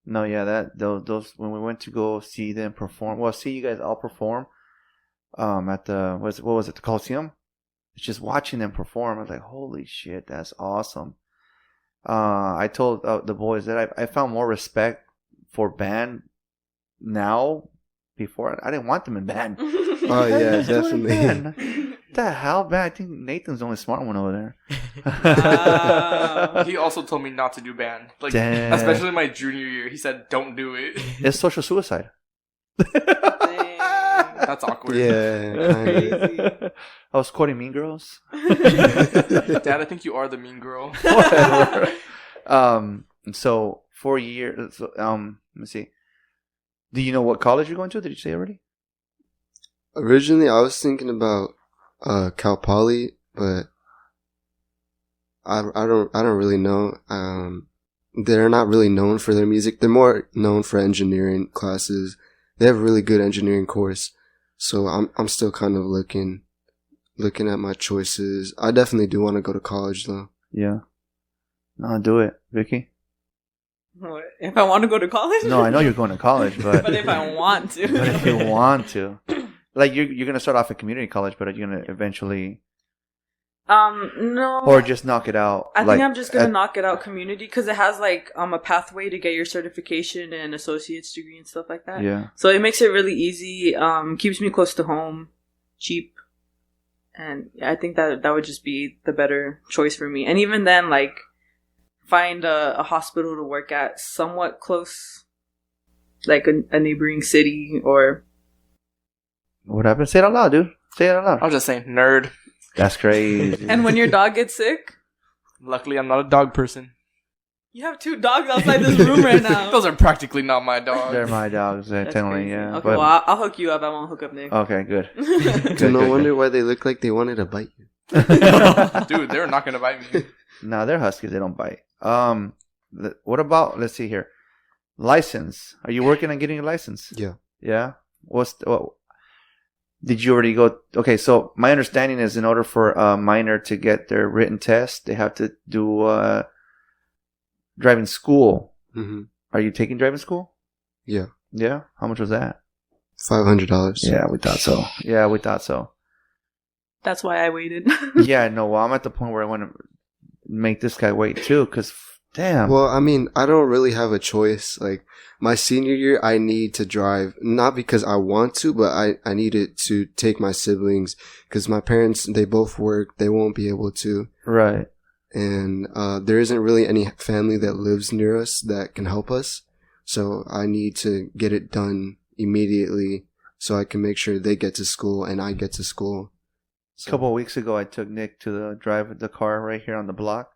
No, yeah, those when we went to go see them perform, see you guys all perform, at the what was it, the Coliseum? It's just watching them perform. I was like, holy shit, that's awesome. I told the boys that I found more respect for band now. Before I didn't want them in band. Oh yeah, definitely. What the hell, man? I think Nathan's the only smart one over there. He also told me not to do band. Like, Damn. especially my junior year, he said, "Don't do it." It's social suicide. That's awkward. Yeah. I was quoting Mean Girls. Dad, I think you are the mean girl. So 4 years. Let me see. Do you know what college you're going to? Did you say already? Originally, I was thinking about Cal Poly, but I don't really know. They're not really known for their music. They're more known for engineering classes. They have a really good engineering course. So I'm still kind of looking at my choices. I definitely do want to go to college though. Yeah. No, do it, Vicky. What? If I want to go to college? No, I know you're going to college, but but if I want to. But if you want to, like you're gonna start off at community college, but you're gonna eventually, no, or just knock it out. I think I'm just gonna knock it out community because it has like a pathway to get your certification and associate's degree and stuff like that. Yeah. So it makes it really easy. Keeps me close to home, cheap, and I think that would just be the better choice for me. And even then, like, find a hospital to work at somewhat close, like a neighboring city or... What happened? Say it out loud, dude. Say it out loud. I was just saying, nerd. That's crazy. And when your dog gets sick? Luckily, I'm not a dog person. You have 2 dogs outside this room right now. Those are practically not my dogs. They're my dogs, technically, crazy. yeah. Okay, but... well, I'll hook you up. I won't hook up Nick. Okay, good. No wonder why they look like they wanted to bite you. Dude, they're not going to bite me. No, they're huskies. They don't bite. What about, let's see here. License. Are you working on getting a license? Yeah. Yeah? Did you already go? Okay, so my understanding is in order for a minor to get their written test, they have to do driving school. Mm-hmm. Are you taking driving school? Yeah. Yeah? How much was that? $500. Yeah, we thought so. That's why I waited. Yeah, no, well, I'm at the point where I want to make this guy wait too, because damn. Well, I mean, I don't really have a choice. Like, my senior year, I need to drive, not because I want to, but I needed to take my siblings, because my parents, they both work, they won't be able to. Right. And there isn't really any family that lives near us that can help us. So I need to get it done immediately so I can make sure they get to school and I get to school. A couple of weeks ago, I took Nick to drive the car right here on the block.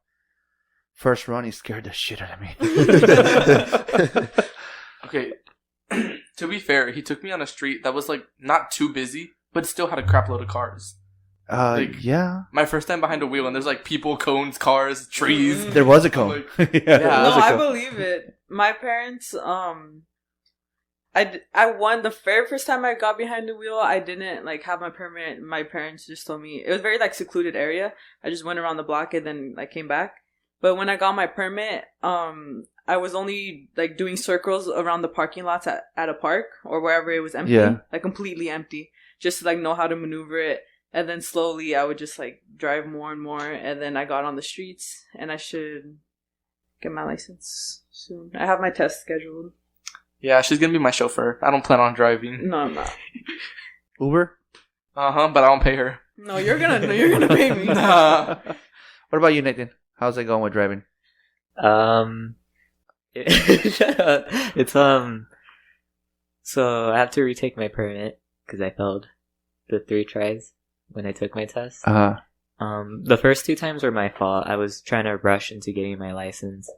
First run, he scared the shit out of me. Okay, to be fair, he took me on a street that was like not too busy, but still had a crap load of cars. Yeah. My first time behind a wheel, and there's like people, cones, cars, trees. There was a cone. Like, yeah, there was a I cone. believe it. My parents, I won the very first time I got behind the wheel. I didn't like have my permit. My parents just told me it was very like secluded area. I just went around the block and then I came back. But when I got my permit, I was only like doing circles around the parking lots at a park or wherever it was empty, like completely empty, just to like know how to maneuver it. And then slowly I would just like drive more and more. And then I got on the streets and I should get my license soon. I have my test scheduled. Yeah, she's gonna be my chauffeur. I don't plan on driving. No, I'm not. Uber? But I don't pay her. No, you're gonna pay me. Nah. What about you, Nathan? How's it going with driving? Shut up. It's so I have to retake my permit because I failed the 3 tries when I took my test. The first 2 times were my fault. I was trying to rush into getting my license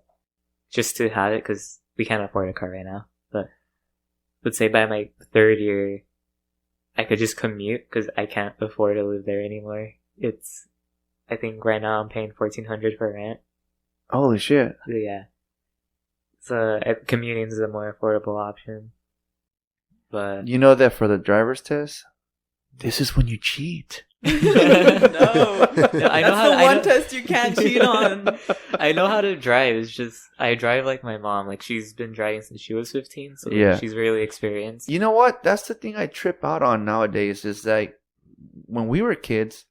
just to have it because we can't afford a car right now. But let's say by my 3rd year, I could just commute because I can't afford to live there anymore. I think right now I'm paying $1,400 for rent. Holy shit. Yeah. So commuting is a more affordable option. But You know that for the driver's test, this is when you cheat. No. I know That's the one test you can't cheat on. I know how to drive. It's just I drive like my mom. Like she's been driving since she was 15, so Yeah. she's really experienced. You know what? That's the thing I trip out on nowadays is like when we were kids,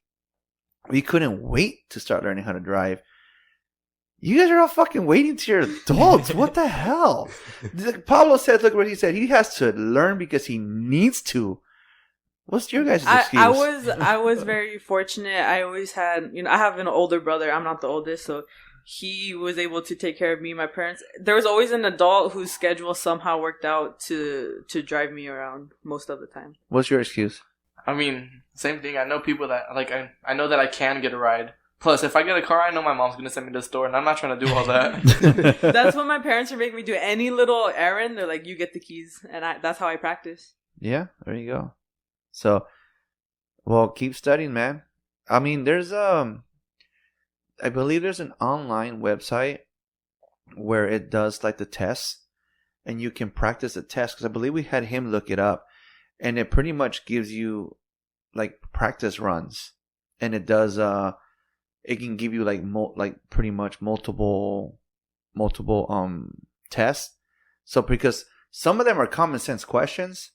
we couldn't wait to start learning how to drive. You guys are all fucking waiting till you're adults. What the hell? Pablo said, look what he said. He has to learn because he needs to. What's your guys' excuse? I was very fortunate. I always had, I have an older brother. I'm not the oldest, so he was able to take care of me and my parents. There was always an adult whose schedule somehow worked out to drive me around most of the time. What's your excuse? I mean, same thing. I know people that, like, I know that I can get a ride. Plus, if I get a car, I know my mom's going to send me to the store, and I'm not trying to do all that. That's what my parents are making me do. Any little errand, they're like, you get the keys. And that's how I practice. Yeah, there you go. So, well, keep studying, man. I mean, there's I believe there's an online website where it does like the tests, and you can practice the test. Because I believe we had him look it up, and it pretty much gives you like practice runs, and it does it can give you like pretty much multiple tests. So because some of them are common sense questions,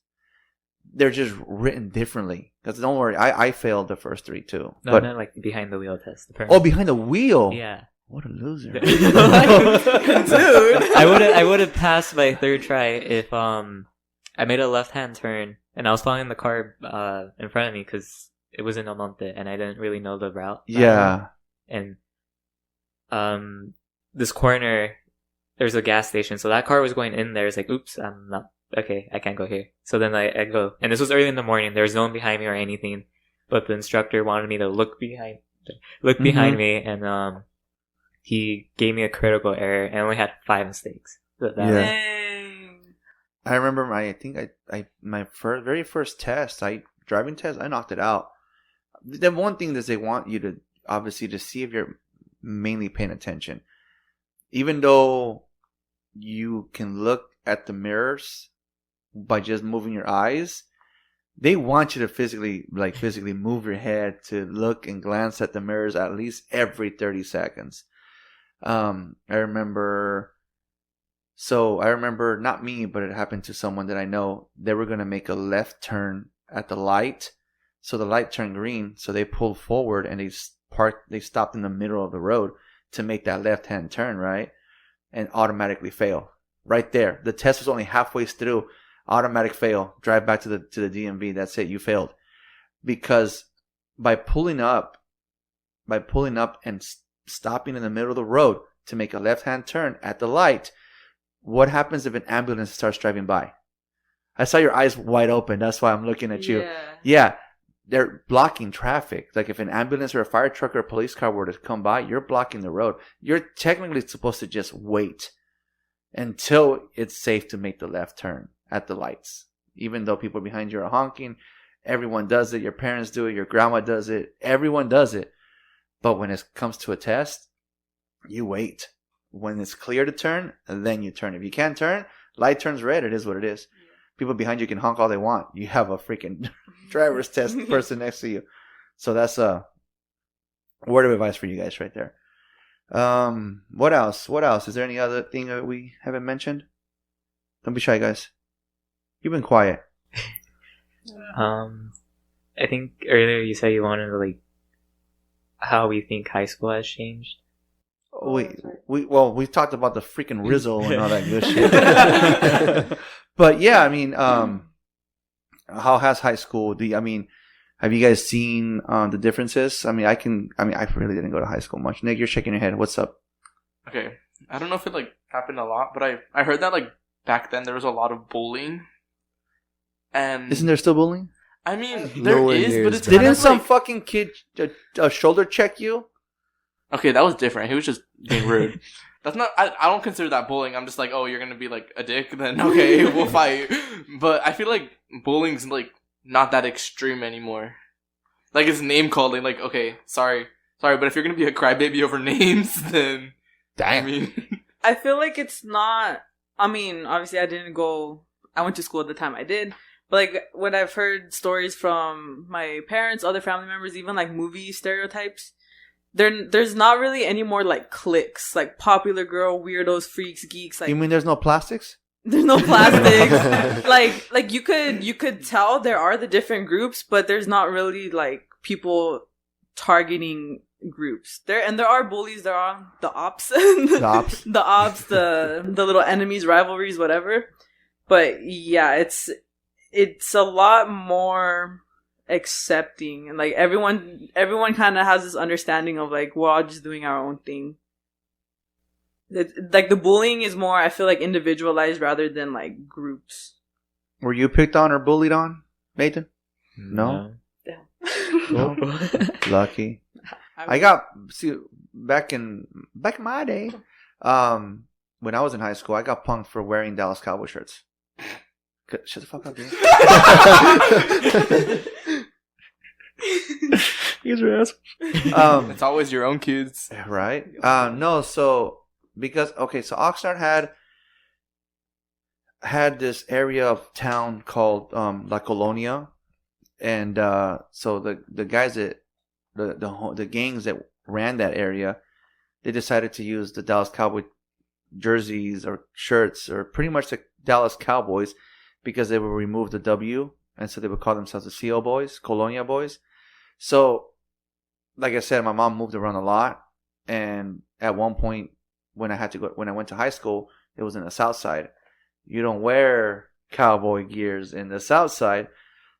they're just written differently. Because don't worry, I failed the first 3 too. No, but not like behind the wheel test. oh, behind the wheel. Yeah. What a loser. Dude. I would have passed my 3rd try if I made a left-hand turn and I was following the car in front of me because it was in El Monte and I didn't really know the route. Yeah. And this corner, there's a gas station, so that car was going in there. It's like, oops, I'm not okay. I can't go here. So then I go, and this was early in the morning. There was no one behind me or anything, but the instructor wanted me to look behind me, and he gave me a critical error, and I only had 5 mistakes. So that Dang. I remember my very first test, driving test, I knocked it out. The one thing is they want you to obviously to see if you're mainly paying attention. Even though you can look at the mirrors by just moving your eyes, they want you to physically move your head to look and glance at the mirrors at least every 30 seconds. I remember, not me, but it happened to someone that I know. They were going to make a left turn at the light. So the light turned green. So they pulled forward and they stopped in the middle of the road to make that left-hand turn, right? And automatically fail. Right there. The test was only halfway through. Automatic fail. Drive back to the DMV. That's it. You failed. Because by pulling up and stopping in the middle of the road to make a left-hand turn at the light, what happens if an ambulance starts driving by? I saw your eyes wide open. That's why I'm looking at you. Yeah. They're blocking traffic. Like if an ambulance or a fire truck or a police car were to come by, you're blocking the road. You're technically supposed to just wait until it's safe to make the left turn at the lights. Even though people behind you are honking, everyone does it. Your parents do it. Your grandma does it. Everyone does it. But when it comes to a test, you wait. When it's clear to turn, then you turn. If you can't turn, light turns red. It is what it is. People behind you can honk all they want. You have a freaking driver's test person next to you. So that's a word of advice for you guys right there. What else? Is there any other thing that we haven't mentioned? Don't be shy, guys. You've been quiet. I think earlier you said you wanted to how we think high school has changed. we talked about the freaking Rizzle and all that good shit. But yeah, I mean, how has high school? Have you guys seen the differences? I really didn't go to high school much. Nick, you're shaking your head. What's up? Okay, I don't know if it like happened a lot, but I heard that like back then there was a lot of bullying. And isn't there still bullying? I mean, there Nowhere is, near but as it's bad. kind Didn't of some like, fucking kid shoulder check you? okay, that was different. He was just being rude. That's not. I don't consider that bullying. I'm just like, oh, you're gonna be like a dick, then okay, we'll fight. But I feel like bullying's like not that extreme anymore. Like it's name calling. Like, okay, sorry, but if you're gonna be a crybaby over names, then Damn. I mean, I feel like it's not. I mean, obviously, I went to school at the time I did. But like when I've heard stories from my parents, other family members, even like movie stereotypes, there's not really any more like cliques, like popular girl, weirdos, freaks, geeks. Like You mean there's no plastics? there's no plastics. like you could tell there are the different groups, but there's not really like people targeting groups. There are bullies. There are the ops, the little enemies, rivalries, whatever. But yeah, it's a lot more accepting, and like everyone kind of has this understanding of like we're all just doing our own thing. Like the bullying is more, I feel like, individualized rather than like groups. Were you picked on or bullied on, Nathan? No? No. Lucky. I got back in my day, when I was in high school, I got punked for wearing Dallas Cowboy shirts. Shut the fuck up, dude. You guys are assholes. it's always your own kids. Right? No, so because so Oxnard had this area of town called La Colonia, and so the guys that the gangs that ran that area, they decided to use the Dallas Cowboy jerseys or shirts, or pretty much the Dallas Cowboys, because they would remove the W, and so they would call themselves the CO Boys, Colonia Boys. So, like I said, my mom moved around a lot, and at one point when I went to high school, it was in the South Side. You don't wear cowboy gears in the South Side,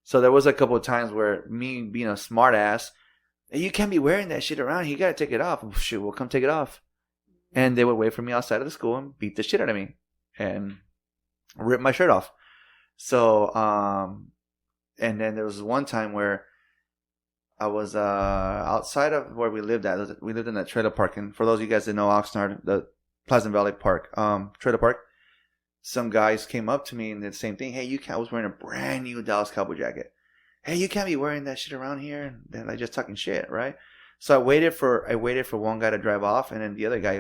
so there was a couple of times where me being a smart ass, hey, you can't be wearing that shit around. You gotta take it off. Oh, shoot, we'll come take it off. And they would wait for me outside of the school and beat the shit out of me and rip my shirt off. So, and then there was one time where I was outside of where we lived at. We lived in that trailer park. And for those of you guys that know Oxnard, the Pleasant Valley Park, trailer park, some guys came up to me and did the same thing. Hey, I was wearing a brand new Dallas Cowboy jacket. Hey, you can't be wearing that shit around here. And then I just talking shit, right? So I waited for one guy to drive off, and then the other guy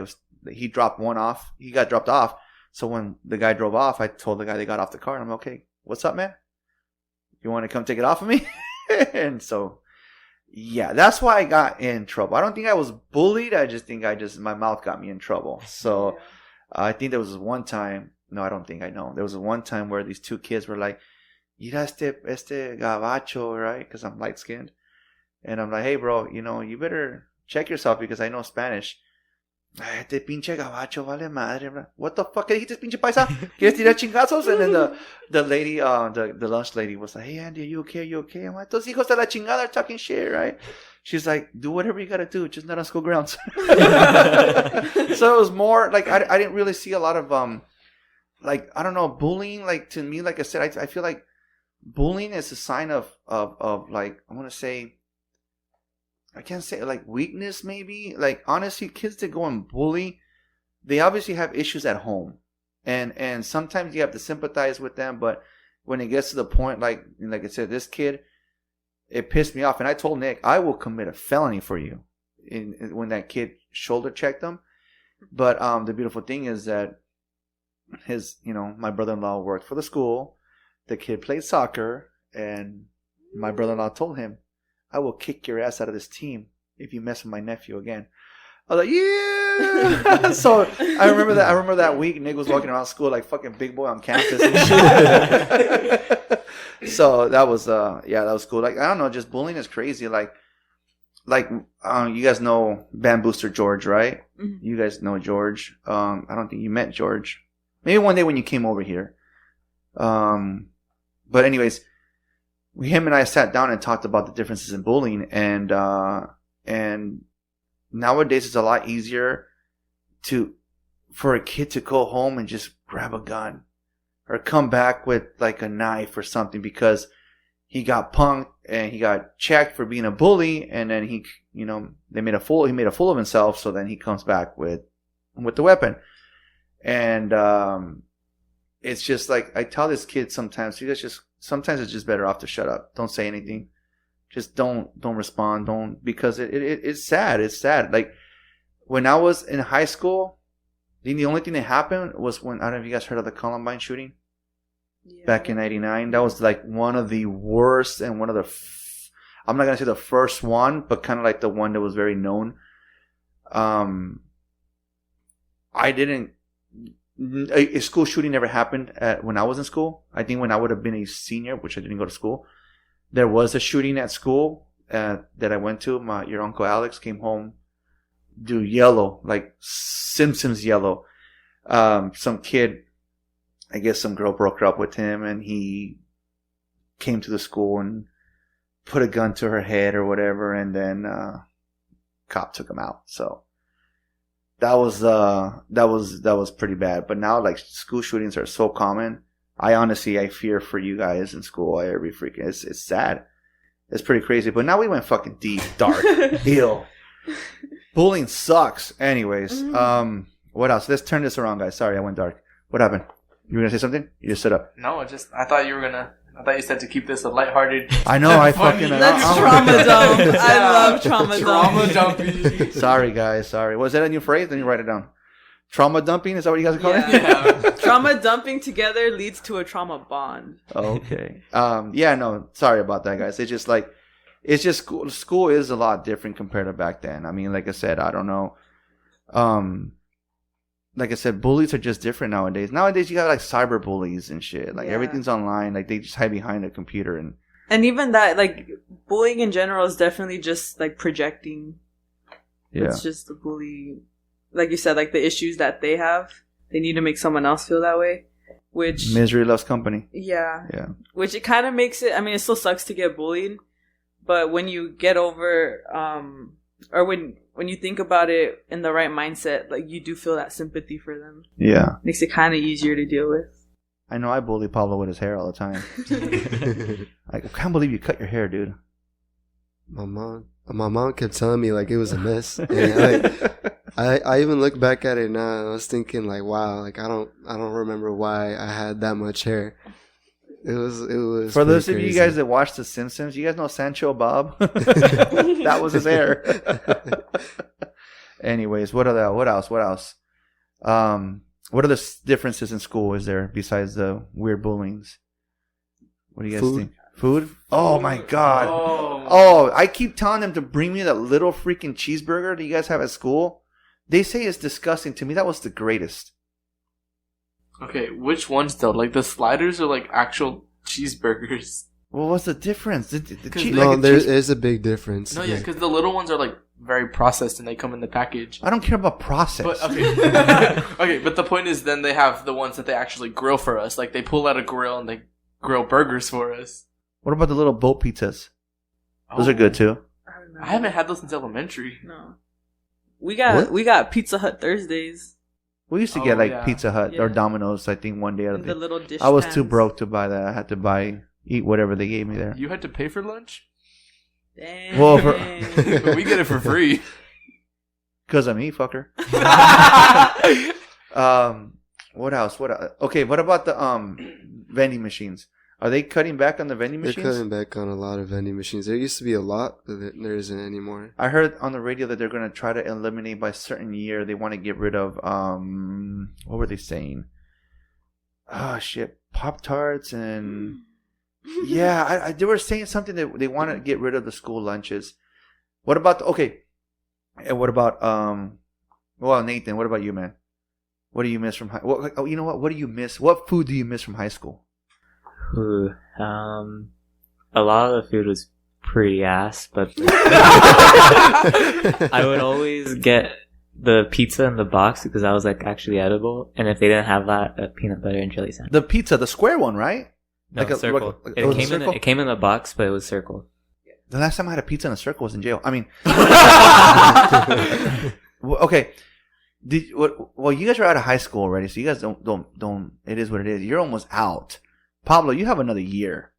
he dropped one off. He got dropped off. So when the guy drove off, I told the guy they got off the car, and I'm like, okay, what's up, man? You want to come take it off of me? And so, yeah, that's why I got in trouble. I don't think I was bullied. I just think my mouth got me in trouble. So I think there was one time. No, I don't think I know. There was one time where these two kids were like, "Mira este gabacho," right? Because I'm light skinned. And I'm like, hey, bro, you better check yourself because I know Spanish. Este pinche gabacho vale madre, bro. What the fuck? ¿Qué dijiste, pinche paisa? ¿Quieres tirar chingazos? And then the lady, the lunch lady was like, hey, Andy, are you okay? Are you okay? I'm like, those hijos de la chingada are talking shit, right? She's like, do whatever you gotta do, just not on school grounds. So it was more like, I didn't really see a lot of, like, I don't know, bullying. Like, to me, like I said, I feel like bullying is a sign of like, I want to say, I can't say like weakness, maybe. Like, honestly, kids that go and bully, they obviously have issues at home, and sometimes you have to sympathize with them. But when it gets to the point, like I said, this kid, it pissed me off, and I told Nick, I will commit a felony for you. When that kid shoulder checked him, but the beautiful thing is that my brother-in-law worked for the school. The kid played soccer, and my brother-in-law told him, I will kick your ass out of this team if you mess with my nephew again. I was like, yeah. So I remember that week, Nick was walking around school like fucking big boy on campus and shit. So that was that was cool. Like, I don't know, just bullying is crazy. Like, like, you guys know Band Booster George, right? Mhm. You guys know George. I don't think you met George. Maybe one day when you came over here. But anyways, him and I sat down and talked about the differences in bullying, and nowadays it's a lot easier for a kid to go home and just grab a gun or come back with like a knife or something because he got punked and he got checked for being a bully, and then he made a fool of himself, so then he comes back with the weapon. And it's just like I tell this kid sometimes, sometimes it's just better off to shut up. Don't say anything. Just don't respond. Because it's sad. It's sad. Like when I was in high school, the only thing that happened was when, I don't know if you guys heard of the Columbine shooting back in '99. That was like one of the worst and one of the, I'm not going to say the first one, but kind of like the one that was very known. A school shooting never happened when I was in school. I think when I would have been a senior, which I didn't go to school, there was a shooting at school that I went to. Your Uncle Alex came home, yellow, like Simpsons yellow. Some kid, I guess some girl broke up with him, and he came to the school and put a gun to her head or whatever, and then cop took him out. So that was pretty bad. But now, like, school shootings are so common. I fear for you guys in school. It's sad. It's pretty crazy. But now we went fucking deep, dark, ill. Bullying sucks. Anyways, what else? Let's turn this around, guys. Sorry, I went dark. What happened? You were gonna say something? You just stood up. No, I thought you said to keep this a lighthearted. I know. I fucking. Let's trauma dump. I love trauma dump. dumping. Sorry, guys. Sorry. Was that a new phrase? Then you write it down. Trauma dumping? Is that what you guys are calling it? Yeah. Trauma dumping together leads to a trauma bond. Okay. Yeah. No. Sorry about that, guys. It's just school is a lot different compared to back then. I mean, like I said, I don't know. Like I said, bullies are just different nowadays. Nowadays, you got like cyber bullies and shit. Like everything's online. Like they just hide behind a computer and even that, like, bullying in general is definitely just like projecting. Yeah. It's just the bully, like you said, like the issues that they have. They need to make someone else feel that way. Which misery loves company. Yeah. Yeah. Which it kind of makes it. I mean, it still sucks to get bullied, but when you get over, or when you think about it in the right mindset, like, you do feel that sympathy for them. Yeah. Makes it kind of easier to deal with. I know I bully Pablo with his hair all the time. I can't believe you cut your hair, dude. My mom kept telling me like it was a mess. And I even look back at it now and I was thinking like, wow, like I don't remember why I had that much hair. It was for those crazy. of you guys that watch The Simpsons, you guys know Sancho Bob? That was his hair. Anyways, what else? What are the differences in school is there besides the weird bullyings? What do you guys think? Food? Oh my god. Oh, I keep telling them to bring me that little freaking cheeseburger that you guys have at school. They say it's disgusting. To me, that was the greatest. Okay, which ones though? Like the sliders or like actual cheeseburgers? Well, what's the difference? There is a big difference. No, yeah, because the little ones are like very processed and they come in the package. I don't care about process. But, okay. Okay, but the point is then they have the ones that they actually grill for us. Like they pull out a grill and they grill burgers for us. What about the little boat pizzas? Those are good too. I haven't had those since elementary. No. We got Pizza Hut Thursdays. We used to get Pizza Hut or Domino's, I think, one day out of the little dish I was pans. too broke to buy that. I had to eat whatever they gave me there. You had to pay for lunch? Dang. Well, But we get it for free. Because of me, fucker. What else? Okay, what about the vending machines? Are they cutting back on the vending machines? They're cutting back on a lot of vending machines. There used to be a lot, but there isn't anymore. I heard on the radio that they're going to try to eliminate by a certain year. They want to get rid of, what were they saying? Oh, shit. Pop-Tarts and... Yeah, they were saying something that they want to get rid of the school lunches. What about... And what about... Well, Nathan, what about you, man? What do you miss from high... you know what? What do you miss? What food do you miss from high school? A lot of the food was pretty ass, but I would always get the pizza in the box because that was like actually edible. And if they didn't have that, a peanut butter and jelly sandwich. The pizza, the square one, right? No, circle. It was a circle? It came in the box, but it was circle. The last time I had a pizza in a circle was in jail. I mean, okay. Well, you guys are out of high school already, so you guys don't. It is what it is. You're almost out. Pablo, you have another year.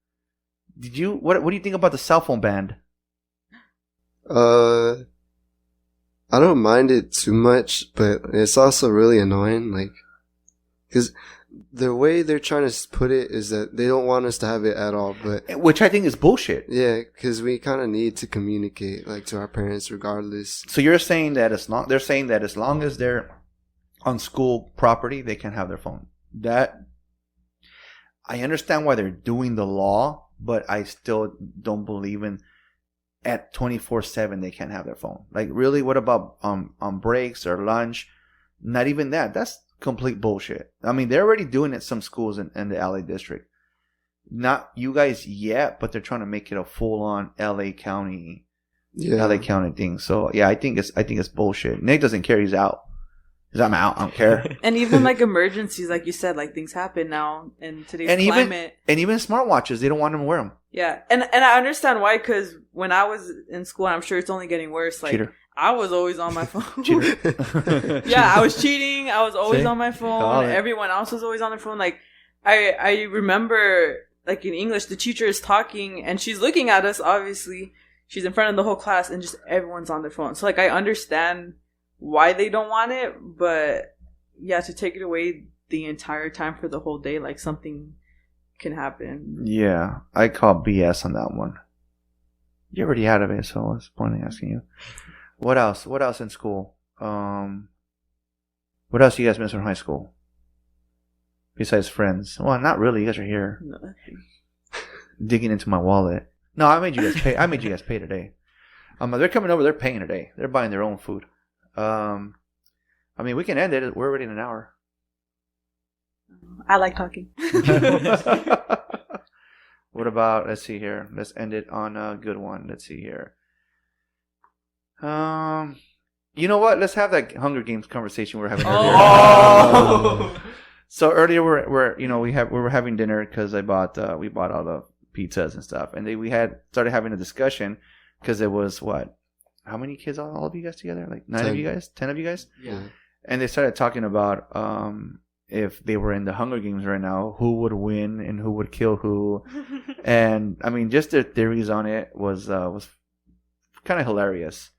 What do you think about the cell phone ban? I don't mind it too much, but it's also really annoying, like, because the way they're trying to put it is that they don't want us to have it at all, but Which I think is bullshit. yeah, because we kind of need to communicate, like, to our parents regardless. So you're saying that they're saying that as long as they're on school property, they can have their phone. That I understand why they're doing the law, but I still don't believe in at 24/7 they can't have their phone. Like, really, what about on breaks or lunch? Not even that. That's complete bullshit. I mean, they're already doing it some schools in the LA district. Not you guys yet, but they're trying to make it a full-on LA County thing. So yeah, I think it's bullshit. Nick doesn't care. He's out. I'm out. I don't care. And even like emergencies, like you said, like things happen now in today's climate. Even smartwatches, they don't want them to wear them. Yeah, and I understand why, because when I was in school, I'm sure it's only getting worse. Like, Cheater. I was always on my phone. Cheater. Yeah, I was cheating. I was always See? on my Call phone. it. Everyone else was always on their phone. Like, I remember, like, in English, the teacher is talking, and she's looking at us, obviously. She's in front of the whole class, and just everyone's on their phone. So, like, I understand why they don't want it, but, yeah, to take it away the entire time for the whole day, like, something can happen. Yeah, I call BS on that one. You already had it, so what's the point of asking you? What else? What else in school? What else you guys miss from high school? Besides friends? Well, not really. You guys are here. No. Digging into my wallet. No, I made you guys pay. I made you guys pay today. They're coming over. They're paying today. They're buying their own food. I mean, we can end it. We're already in an hour. I like talking. What about, let's see here. Let's end it on a good one. Let's see here. You know what? Let's have that Hunger Games conversation we were having earlier. Oh! So earlier we were having dinner because we bought all the pizzas and stuff, and we had started having a discussion because it was what? How many kids? All of you guys together? Like 9 of you guys? 10 of you guys? Yeah. And they started talking about if they were in the Hunger Games right now, who would win and who would kill who. And I mean, just their theories on it was kind of hilarious.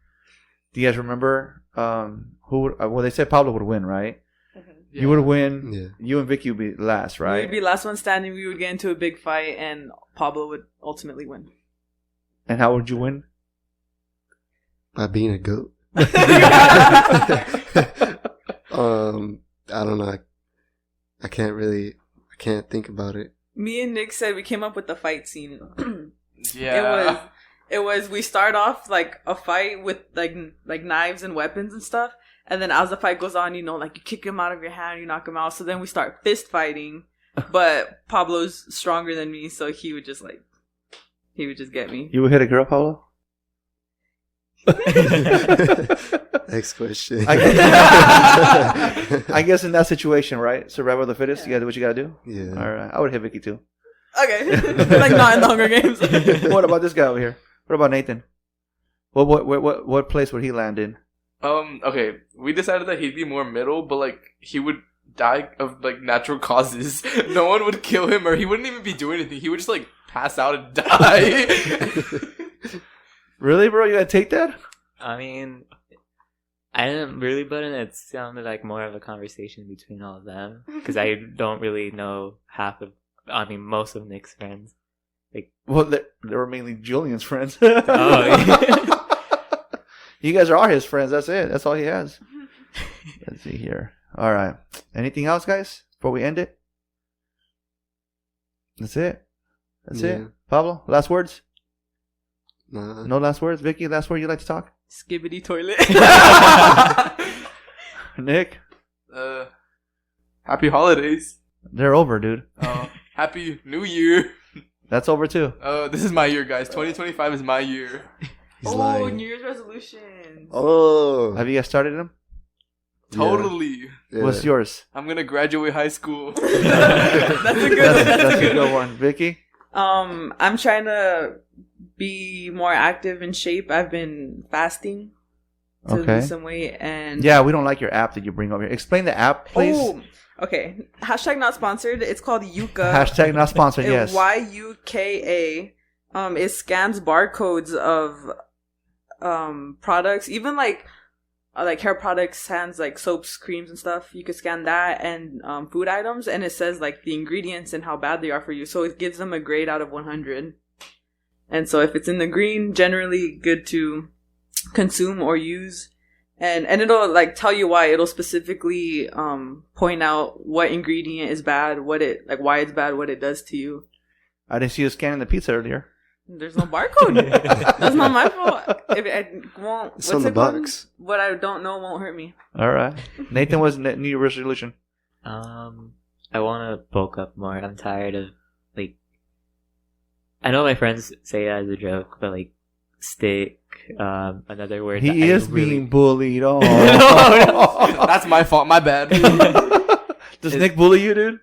Do you guys remember they said Pablo would win, right? Yeah. You would win. Yeah. You and Vicky would be last, right? We'd be last one standing. We would get into a big fight, and Pablo would ultimately win. And how would you win? By being a goat. I don't know. I can't think about it. Me and Nick said we came up with the fight scene. Yeah. It was we start off like a fight with like knives and weapons and stuff, and then as the fight goes on, like you kick him out of your hand, you knock him out. So then we start fist fighting, but Pablo's stronger than me, so he would just get me. You would hit a girl, Pablo? Next question. I guess in that situation, right? Survival of the fittest. Yeah. You gotta do what you gotta do. Yeah. All right. I would hit Vicky too. Okay, like not in the Hunger Games. What about this guy over here? What about Nathan? What place would he land in? Okay, we decided that he'd be more middle, but like he would die of like natural causes. No one would kill him, or he wouldn't even be doing anything. He would just like pass out and die. Really, bro? You gotta take that? I mean, I didn't really, but it sounded like more of a conversation between all of them because I don't really know most of Nick's friends. Well, they were mainly Julian's friends. Oh, yeah. You guys are all his friends. That's it. That's all he has. Let's see here. All right. Anything else, guys, before we end it? That's it. That's it. Pablo, last words? Nah. No last words? Vicky, last word you'd like to talk? Skibbity toilet. Nick? Happy holidays. They're over, dude. Happy New Year. That's over too. This is my year, guys. 2025 is my year. He's lying. New Year's resolutions. Oh. Have you guys started them? Totally. Yeah. What's yours? I'm gonna graduate high school. That's a good one. That's a good one. Vicky? I'm trying to be more active in shape. I've been fasting to lose some weight, and yeah, we don't like your app that you bring over here. Explain the app, please. Oh, okay. Hashtag not sponsored. It's called Yuka. Hashtag not sponsored. Yes. YUKA. It scans barcodes of products, even like hair products, hands, like soaps, creams, and stuff. You could scan that, and food items, and it says like the ingredients and how bad they are for you. So it gives them a grade out of 100. And so if it's in the green, generally good to consume or use. And it'll like tell you why. It'll specifically point out what ingredient is bad, why it's bad, what it does to you. I didn't see you scanning the pizza earlier. There's no barcode. That's not my fault. If it won't. It's on the box. What I don't know won't hurt me. All right. Nathan, was New Year's resolution? I want to bulk up more. I'm tired of like. I know my friends say it as a joke, but like stick. Another word. He is being bullied. Oh, That's my fault. My bad. Does Nick bully you, dude?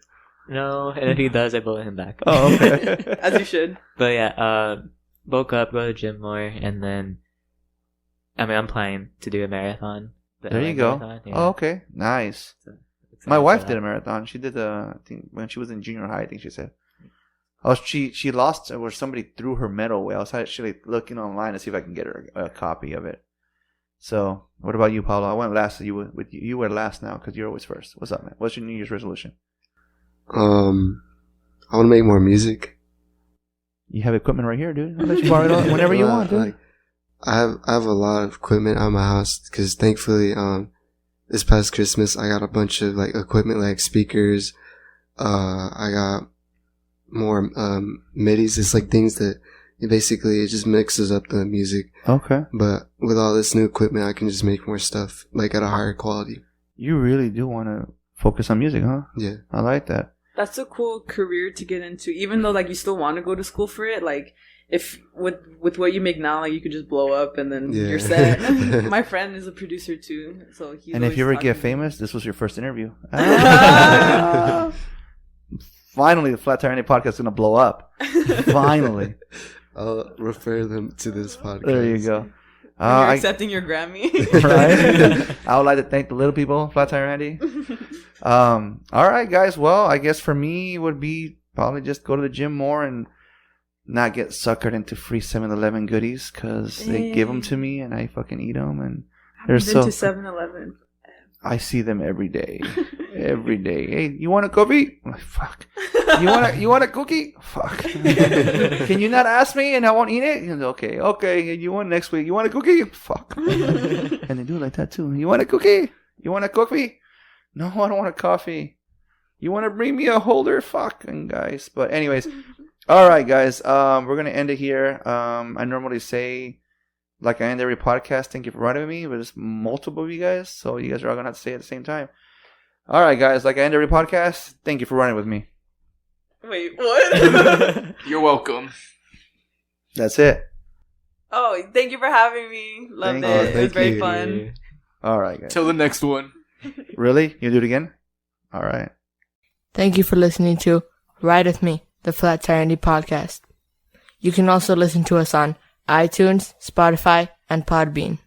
No, and if he does, I bully him back. Oh, okay. As you should. But yeah, bulk up, go to the gym more, and then I'm planning to do a marathon. There you go. Marathon, yeah. Oh, okay. Nice. So, My wife did a marathon. She did I think when she was in junior high, I think she said. Oh, she lost, or somebody threw her medal away. I was actually looking online to see if I can get her a copy of it. So, what about you, Pablo? I went last. So you were last now because you're always first. What's up, man? What's your New Year's resolution? I want to make more music. You have equipment right here, dude. I'll let you borrow it whenever you want, dude. Like, I have a lot of equipment at my house because thankfully, this past Christmas I got a bunch of like equipment like speakers. I got more midis. It's like things that basically it just mixes up the music. Okay. But with all this new equipment, I can just make more stuff like at a higher quality. You really do want to focus on music, huh? Yeah. I like that. That's a cool career to get into, even though like you still want to go to school for it. Like if with what you make now, like you could just blow up and then you're set. My friend is a producer too, so he's. And if you ever get famous, this was your first interview. Finally, the Flat Tire Andy podcast is gonna blow up. Finally, I'll refer them to this podcast. there you go. You're accepting your Grammy, right? I would like to thank the little people, Flat Tire Andy. All right, guys. Well, I guess for me, it would be probably just go to the gym more and not get suckered into free 7-Eleven goodies because they give them to me and I fucking eat them. And they're I've been to 7-Eleven. I see them every day. Every day. Hey, you want a coffee? I'm like, fuck. You want a cookie? Fuck. Can you not ask me and I won't eat it? He's okay. You want next week? You want a cookie? Fuck. And they do it like that too. You want a cookie? You want a coffee? No, I don't want a coffee. You want to bring me a holder? Fucking guys. But anyways, all right, guys. We're gonna end it here. I normally say, like I end every podcast, thank you for riding with me, but it's multiple of you guys, so you guys are all gonna have to say it at the same time. All right, guys. Like I end every podcast, thank you for riding with me. Wait, what? You're welcome. That's it. Oh, thank you for having me. Loved Thank it. you. It was very you. fun. All right, guys. Till the next one. Really? You do it again? All right. Thank you for listening to Ride With Me, the Flat Tire Andy podcast. You can also listen to us on iTunes, Spotify, and Podbean.